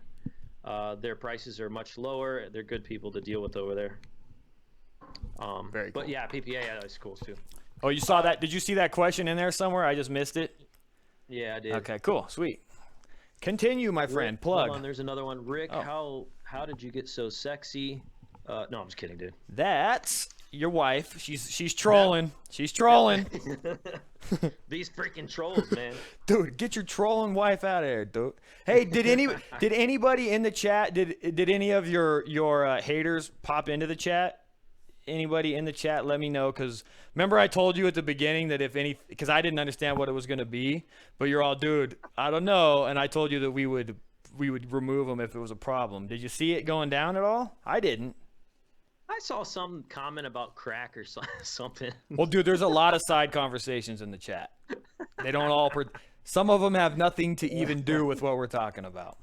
Speaker 2: Their prices are much lower. They're good people to deal with over there.
Speaker 1: Very cool.
Speaker 2: But yeah, PPAI is cool too.
Speaker 1: Oh, you saw that? Did you see that question in there somewhere? I just missed it.
Speaker 2: Yeah, I did.
Speaker 1: Okay, cool, sweet. Continue, my friend.
Speaker 2: Rick,
Speaker 1: plug.
Speaker 2: Hold on, there's another one. Rick, how did you get so sexy? No, I'm just kidding, dude.
Speaker 1: That's your wife. She's trolling. She's trolling.
Speaker 2: These freaking trolls, man.
Speaker 1: Dude, get your trolling wife out of here, dude. Hey, did anybody in the chat? Did any of your haters pop into the chat? Anybody in the chat, let me know, because remember I told you at the beginning that because I didn't understand what it was going to be, but you're all, dude, I don't know, and I told you that we would remove them if it was a problem. Did you see it going down at all? I didn't.
Speaker 2: I saw some comment about crack or something.
Speaker 1: Well, dude, there's a lot of side conversations in the chat. They don't all some of them have nothing to even do with what we're talking about.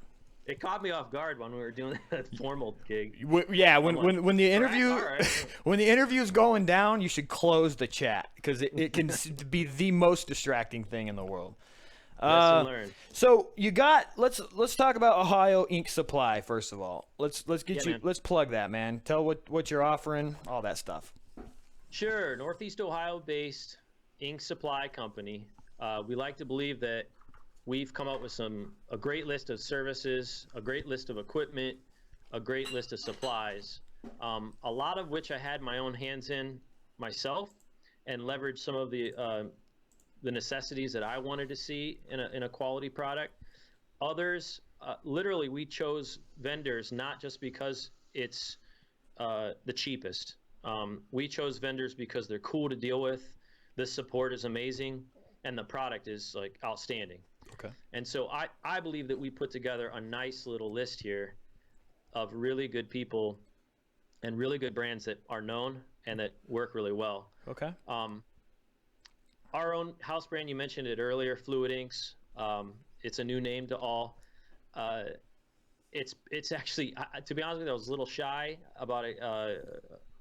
Speaker 2: It caught me off guard when we were doing that formal gig.
Speaker 1: Yeah, when the interview
Speaker 2: right.
Speaker 1: when the interview's going down, you should close the chat because it can be the most distracting thing in the world.
Speaker 2: Lesson learned.
Speaker 1: So you got let's talk about Ohio Ink Supply first of all. Let's get
Speaker 2: man.
Speaker 1: let's plug that, man. Tell what you're offering, all that stuff.
Speaker 2: Sure, Northeast Ohio-based ink supply company. We like to believe that we've come up with a great list of services, a great list of equipment, a great list of supplies. A lot of which I had my own hands in myself, and leveraged some of the necessities that I wanted to see in a quality product. Others, literally, we chose vendors not just because it's the cheapest. We chose vendors because they're cool to deal with, the support is amazing, and the product is like outstanding.
Speaker 1: Okay.
Speaker 2: And so I believe that we put together a nice little list here of really good people and really good brands that are known and that work really well.
Speaker 1: Okay.
Speaker 2: Our own house brand, you mentioned it earlier, Fluid Inks. It's a new name to all. It's actually, to be honest with you, I was a little shy about it,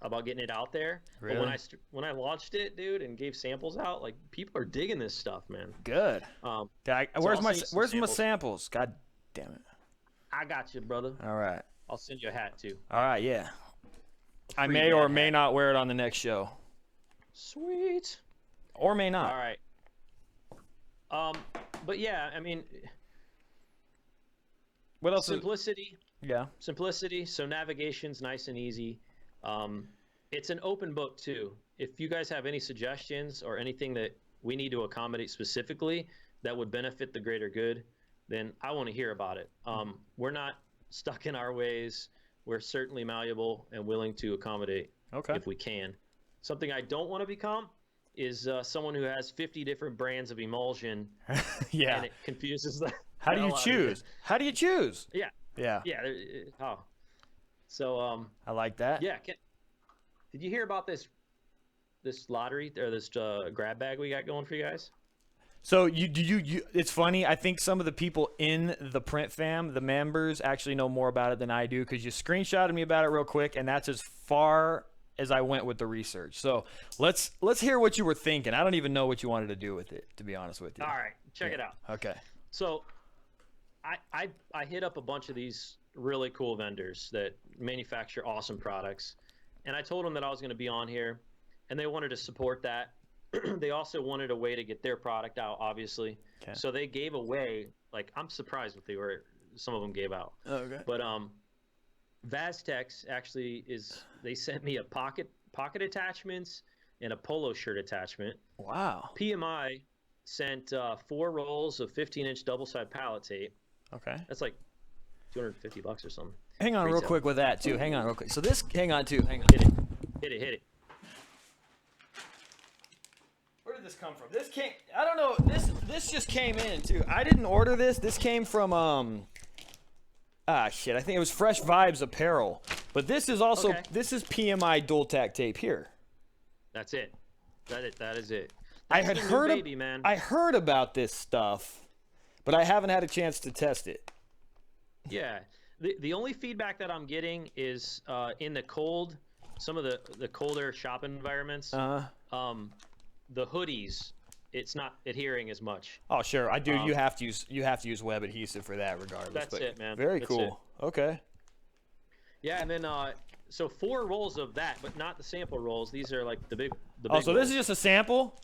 Speaker 2: about getting it out there.
Speaker 1: Really?
Speaker 2: But when I launched it, dude, and gave samples out, like, people are digging this stuff, man.
Speaker 1: Good. Where's my samples? God damn it.
Speaker 2: I got you, brother.
Speaker 1: All right.
Speaker 2: I'll send you a hat too.
Speaker 1: All right, yeah. I may or may not wear it on the next show.
Speaker 2: Sweet.
Speaker 1: Or may not.
Speaker 2: All right. But yeah, I mean,
Speaker 1: what else?
Speaker 2: Simplicity.
Speaker 1: Yeah.
Speaker 2: Simplicity. So navigation's nice and easy. It's an open book too. If you guys have any suggestions or anything that we need to accommodate specifically that would benefit the greater good, then I want to hear about it. We're not stuck in our ways. We're certainly malleable and willing to accommodate if we can. Something I don't want to become is someone who has 50 different brands of emulsion.
Speaker 1: Yeah.
Speaker 2: And it confuses the
Speaker 1: How do you choose? How do you choose?
Speaker 2: Yeah.
Speaker 1: Yeah.
Speaker 2: Yeah. So
Speaker 1: I like that.
Speaker 2: yeah. Did you hear about this lottery or this grab bag we got going for you guys?
Speaker 1: So it's funny. I think some of the people in the print fam, the members, actually know more about it than I do because you screenshotted me about it real quick, and that's as far as I went with the research. So let's hear what you were thinking. I don't even know what you wanted to do with it, to be honest with you.
Speaker 2: All right, check it out.
Speaker 1: Okay.
Speaker 2: So I hit up a bunch of these really cool vendors that manufacture awesome products, and I told them that I was going to be on here, and they wanted to support that. They also wanted a way to get their product out, obviously. Okay. So they gave away, like, I'm surprised what some of them gave out.
Speaker 1: Oh, okay.
Speaker 2: But Vaztex actually they sent me a pocket attachments and a polo shirt attachment.
Speaker 1: Wow.
Speaker 2: PMI sent 4 rolls of 15-inch double-side pallet tape.
Speaker 1: Okay.
Speaker 2: That's like $250 or something.
Speaker 1: Hang on real quick with that too. Hang on real quick. So this, hang on.
Speaker 2: Hit it.
Speaker 1: Where did this come from? This came, I don't know, this just came in too. I didn't order this. This came from I think it was Fresh Vibes Apparel. But this is also this is PMI dual tack tape here.
Speaker 2: That's it. That is it.
Speaker 1: I had heard about this stuff, but I haven't had a chance to test it.
Speaker 2: Yeah. The only feedback that I'm getting is in the cold, some of the colder shop environments. The hoodies, it's not adhering as much.
Speaker 1: Oh, sure. I do. You have to use web adhesive for that regardless.
Speaker 2: That's it, man.
Speaker 1: Very cool. Okay.
Speaker 2: Yeah, and then so 4 rolls of that, but not the sample rolls. These are like the big
Speaker 1: so
Speaker 2: rolls.
Speaker 1: This is just a sample?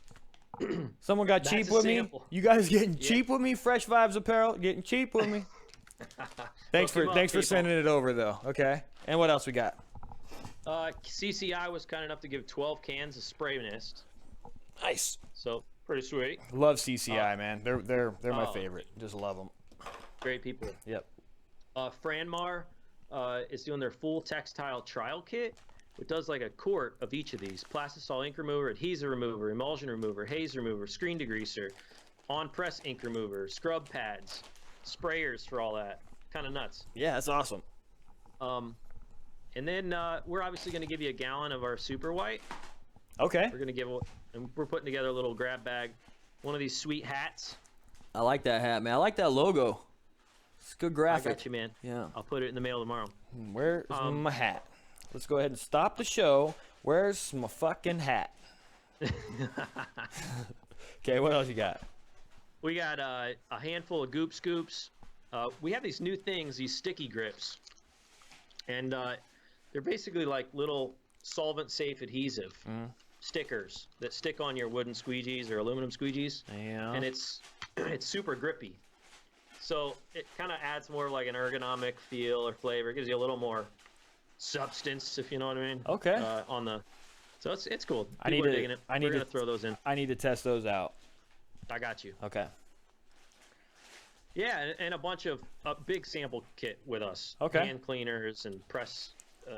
Speaker 1: Someone got cheap with me? You guys getting cheap with me? Fresh Vibes Apparel getting cheap with me? Thanks for sending it over though. Okay. And what else we got?
Speaker 2: CCI was kind enough to give 12 cans of spray mist.
Speaker 1: Nice.
Speaker 2: So pretty sweet.
Speaker 1: Love CCI, man. They're my favorite. Just love them.
Speaker 2: Great people.
Speaker 1: Yep.
Speaker 2: Franmar is doing their full textile trial kit. It does like a quart of each of these: plastisol ink remover, adhesive remover, emulsion remover, haze remover, screen degreaser, on press ink remover, scrub pads, sprayers for all that. Kind of nuts.
Speaker 1: Yeah, that's awesome.
Speaker 2: And then we're obviously going to give you a gallon of our super white.
Speaker 1: Okay.
Speaker 2: We're going to give it, and we're putting together a little grab bag, one of these sweet hats.
Speaker 1: I like that hat, man. I like that logo. It's good graphic.
Speaker 2: I got you, man.
Speaker 1: Yeah.
Speaker 2: I'll put it in the mail tomorrow.
Speaker 1: Where's my hat? Let's go ahead and stop the show. Where's my fucking hat? Okay, what else you got?
Speaker 2: We got a handful of Goop Scoops. We have these new things, these sticky grips, and they're basically like little solvent-safe adhesive stickers that stick on your wooden squeegees or aluminum squeegees.
Speaker 1: Yeah.
Speaker 2: And it's super grippy. So it kind of adds more of like an ergonomic feel or flavor. It gives you a little more substance, if you know what I mean.
Speaker 1: Okay.
Speaker 2: So it's cool.
Speaker 1: I need
Speaker 2: People are digging it.
Speaker 1: to
Speaker 2: We're gonna throw those in.
Speaker 1: I need to test those out.
Speaker 2: I got you.
Speaker 1: Okay.
Speaker 2: Yeah, and a bunch of a big sample kit with us.
Speaker 1: Okay.
Speaker 2: Hand cleaners and press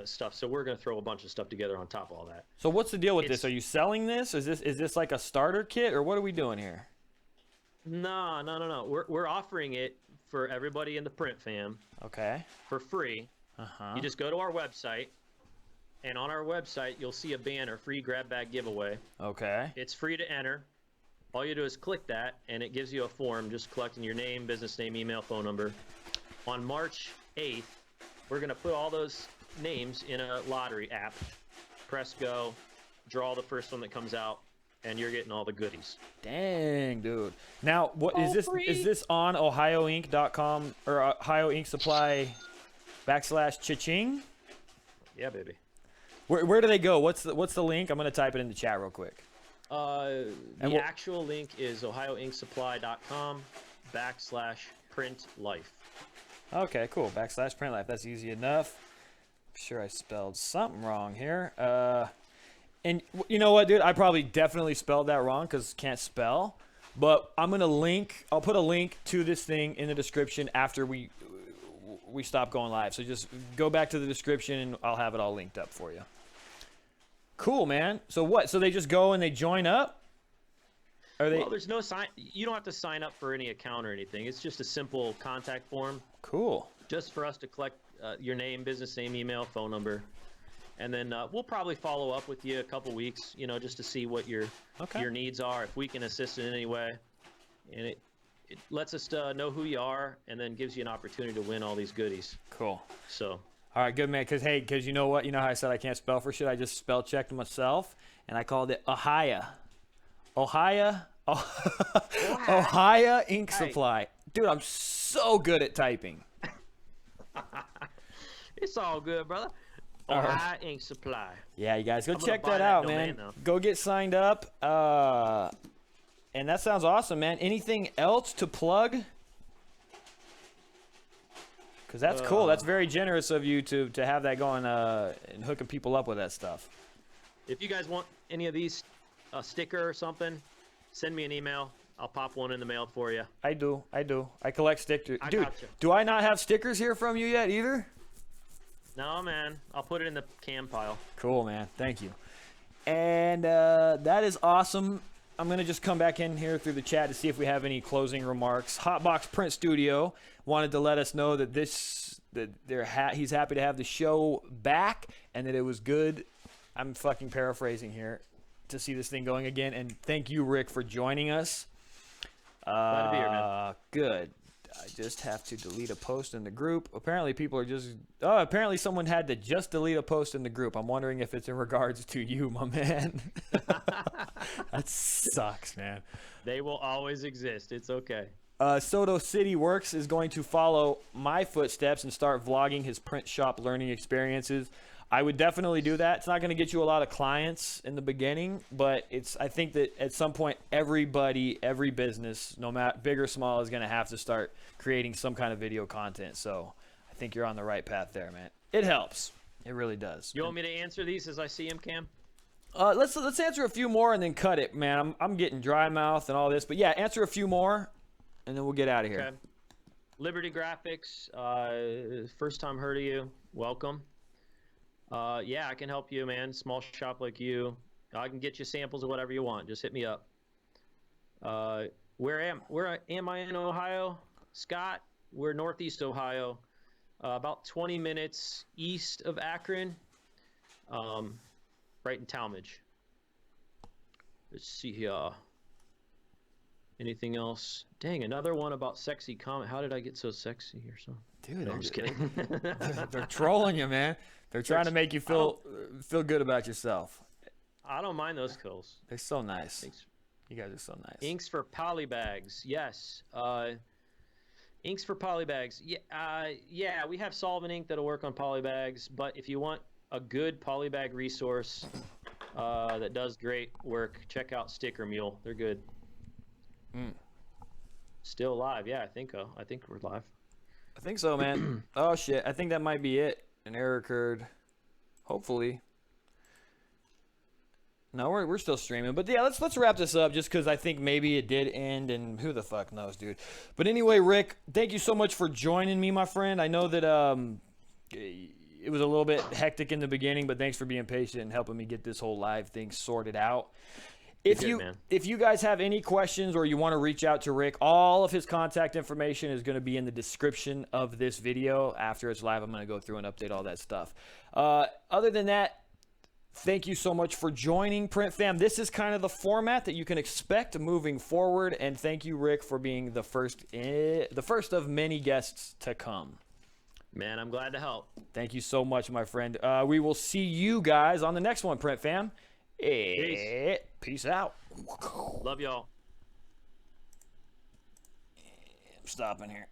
Speaker 2: stuff. So we're gonna throw a bunch of stuff together on top of all that.
Speaker 1: So what's the deal with this? Are you selling this? Is this like a starter kit, or what are we doing here?
Speaker 2: No. We're offering it for everybody in the print fam.
Speaker 1: Okay.
Speaker 2: For free. You just go to our website, and on our website you'll see a banner, free grab bag giveaway.
Speaker 1: Okay.
Speaker 2: It's free to enter. All you do is click that, and it gives you a form just collecting your name, business name, email, phone number. On March 8th, we're going to put all those names in a lottery app. Press go, draw the first one that comes out, and you're getting all the goodies.
Speaker 1: Dang, dude. Now, what is this?
Speaker 2: Free.
Speaker 1: Is this on ohioink.com or Ohio Ink Supply /cha-ching?
Speaker 2: Yeah, baby.
Speaker 1: Where do they go? What's the link? I'm gonna type it in the chat real quick.
Speaker 2: The actual link is ohioinksupply.com/printlife.
Speaker 1: Okay, cool. /printlife. That's easy enough. I'm sure I spelled something wrong here. And you know what, dude? I probably definitely spelled that wrong because can't spell. But I'm gonna link. I'll put a link to this thing in the description after we stop going live. So just go back to the description and I'll have it all linked up for you. Cool, man. So what? So they just go and they join up?
Speaker 2: Well, there's no sign. You don't have to sign up for any account or anything. It's just a simple contact form.
Speaker 1: Cool.
Speaker 2: Just for us to collect your name, business name, email, phone number, and then we'll probably follow up with you a couple weeks. Just to see what your needs are, if we can assist in any way, and it lets us know who you are, and then gives you an opportunity to win all these goodies.
Speaker 1: Cool.
Speaker 2: So.
Speaker 1: All right, good, man. Because you know what? You know how I said I can't spell for shit? I just spell checked myself, and I called it Ohio Ink Supply. Dude, I'm so good at typing.
Speaker 2: It's all good, brother. Ohio Ink Supply.
Speaker 1: Yeah, you guys, go check that out, man. Go get signed up. And that sounds awesome, man. Anything else to plug? Because that's cool. That's very generous of you to have that going and hooking people up with that stuff.
Speaker 2: If you guys want any of these, a sticker or something, send me an email. I'll pop one in the mail for you.
Speaker 1: I do. I collect stickers. Dude,
Speaker 2: gotcha.
Speaker 1: Do I not have stickers here from you yet either?
Speaker 2: No, man. I'll put it in the cam pile.
Speaker 1: Cool, man. Thank you. And that is awesome. I'm going to just come back in here through the chat to see if we have any closing remarks. Hotbox Print Studio wanted to let us know that he's happy to have the show back and that it was good. I'm fucking paraphrasing here to see this thing going again. And thank you, Rick, for joining us.
Speaker 2: Glad to be here, man.
Speaker 1: Good. I just have to delete a post in the group. Apparently people are just... Oh, apparently someone had to just delete a post in the group. I'm wondering if it's in regards to you, my man. That sucks, man.
Speaker 2: They will always exist. It's okay.
Speaker 1: Soto City Works is going to follow my footsteps and start vlogging his print shop learning experiences. I would definitely do that. It's not going to get you a lot of clients in the beginning, but I think that at some point, every business, no matter big or small, is going to have to start creating some kind of video content. So I think you're on the right path there, man. It helps. It really does.
Speaker 2: You want me to answer these as I see them, Cam?
Speaker 1: Let's answer a few more and then cut it, man. I'm getting dry mouth and all this, but yeah, answer a few more, and then we'll get out of here.
Speaker 2: Okay. Liberty Graphics, first time heard of you. Welcome. Yeah, I can help you, man. Small shop like you. I can get you samples of whatever you want. Just hit me up. Where am I in Ohio? Scott, we're Northeast Ohio. About 20 minutes east of Akron. Right in Talmadge. Let's see here. Anything else? Dang, another one about sexy comment. How did I get so sexy or something?
Speaker 1: Dude,
Speaker 2: no, I'm just kidding.
Speaker 1: They're trolling you, man. They're trying to make you feel good about yourself.
Speaker 2: I don't mind those kills.
Speaker 1: They're so nice.
Speaker 2: Thanks.
Speaker 1: You guys are so nice.
Speaker 2: Inks for polybags. Yes. Inks for polybags. Yeah, we have solvent ink that'll work on polybags, but if you want a good polybag resource that does great work, check out Sticker Mule. They're good. Still live. Yeah, I think we're live.
Speaker 1: I think so, man. Oh shit, I think that might be it. An error occurred. Hopefully. No, we're still streaming, but yeah, let's wrap this up just because I think maybe it did end, and who the fuck knows, dude. But anyway, Rick, thank you so much for joining me, my friend. I know that it was a little bit hectic in the beginning, but thanks for being patient and helping me get this whole live thing sorted out. If you guys have any questions or you want to reach out to Rick, all of his contact information is going to be in the description of this video. After it's live, I'm going to go through and update all that stuff. Other than that, thank you so much for joining, Print Fam. This is kind of the format that you can expect moving forward, and thank you, Rick, for being the first of many guests to come.
Speaker 2: Man, I'm glad to help.
Speaker 1: Thank you so much, my friend. We will see you guys on the next one, Print Fam. Peace out.
Speaker 2: Love y'all.
Speaker 1: I'm stopping here.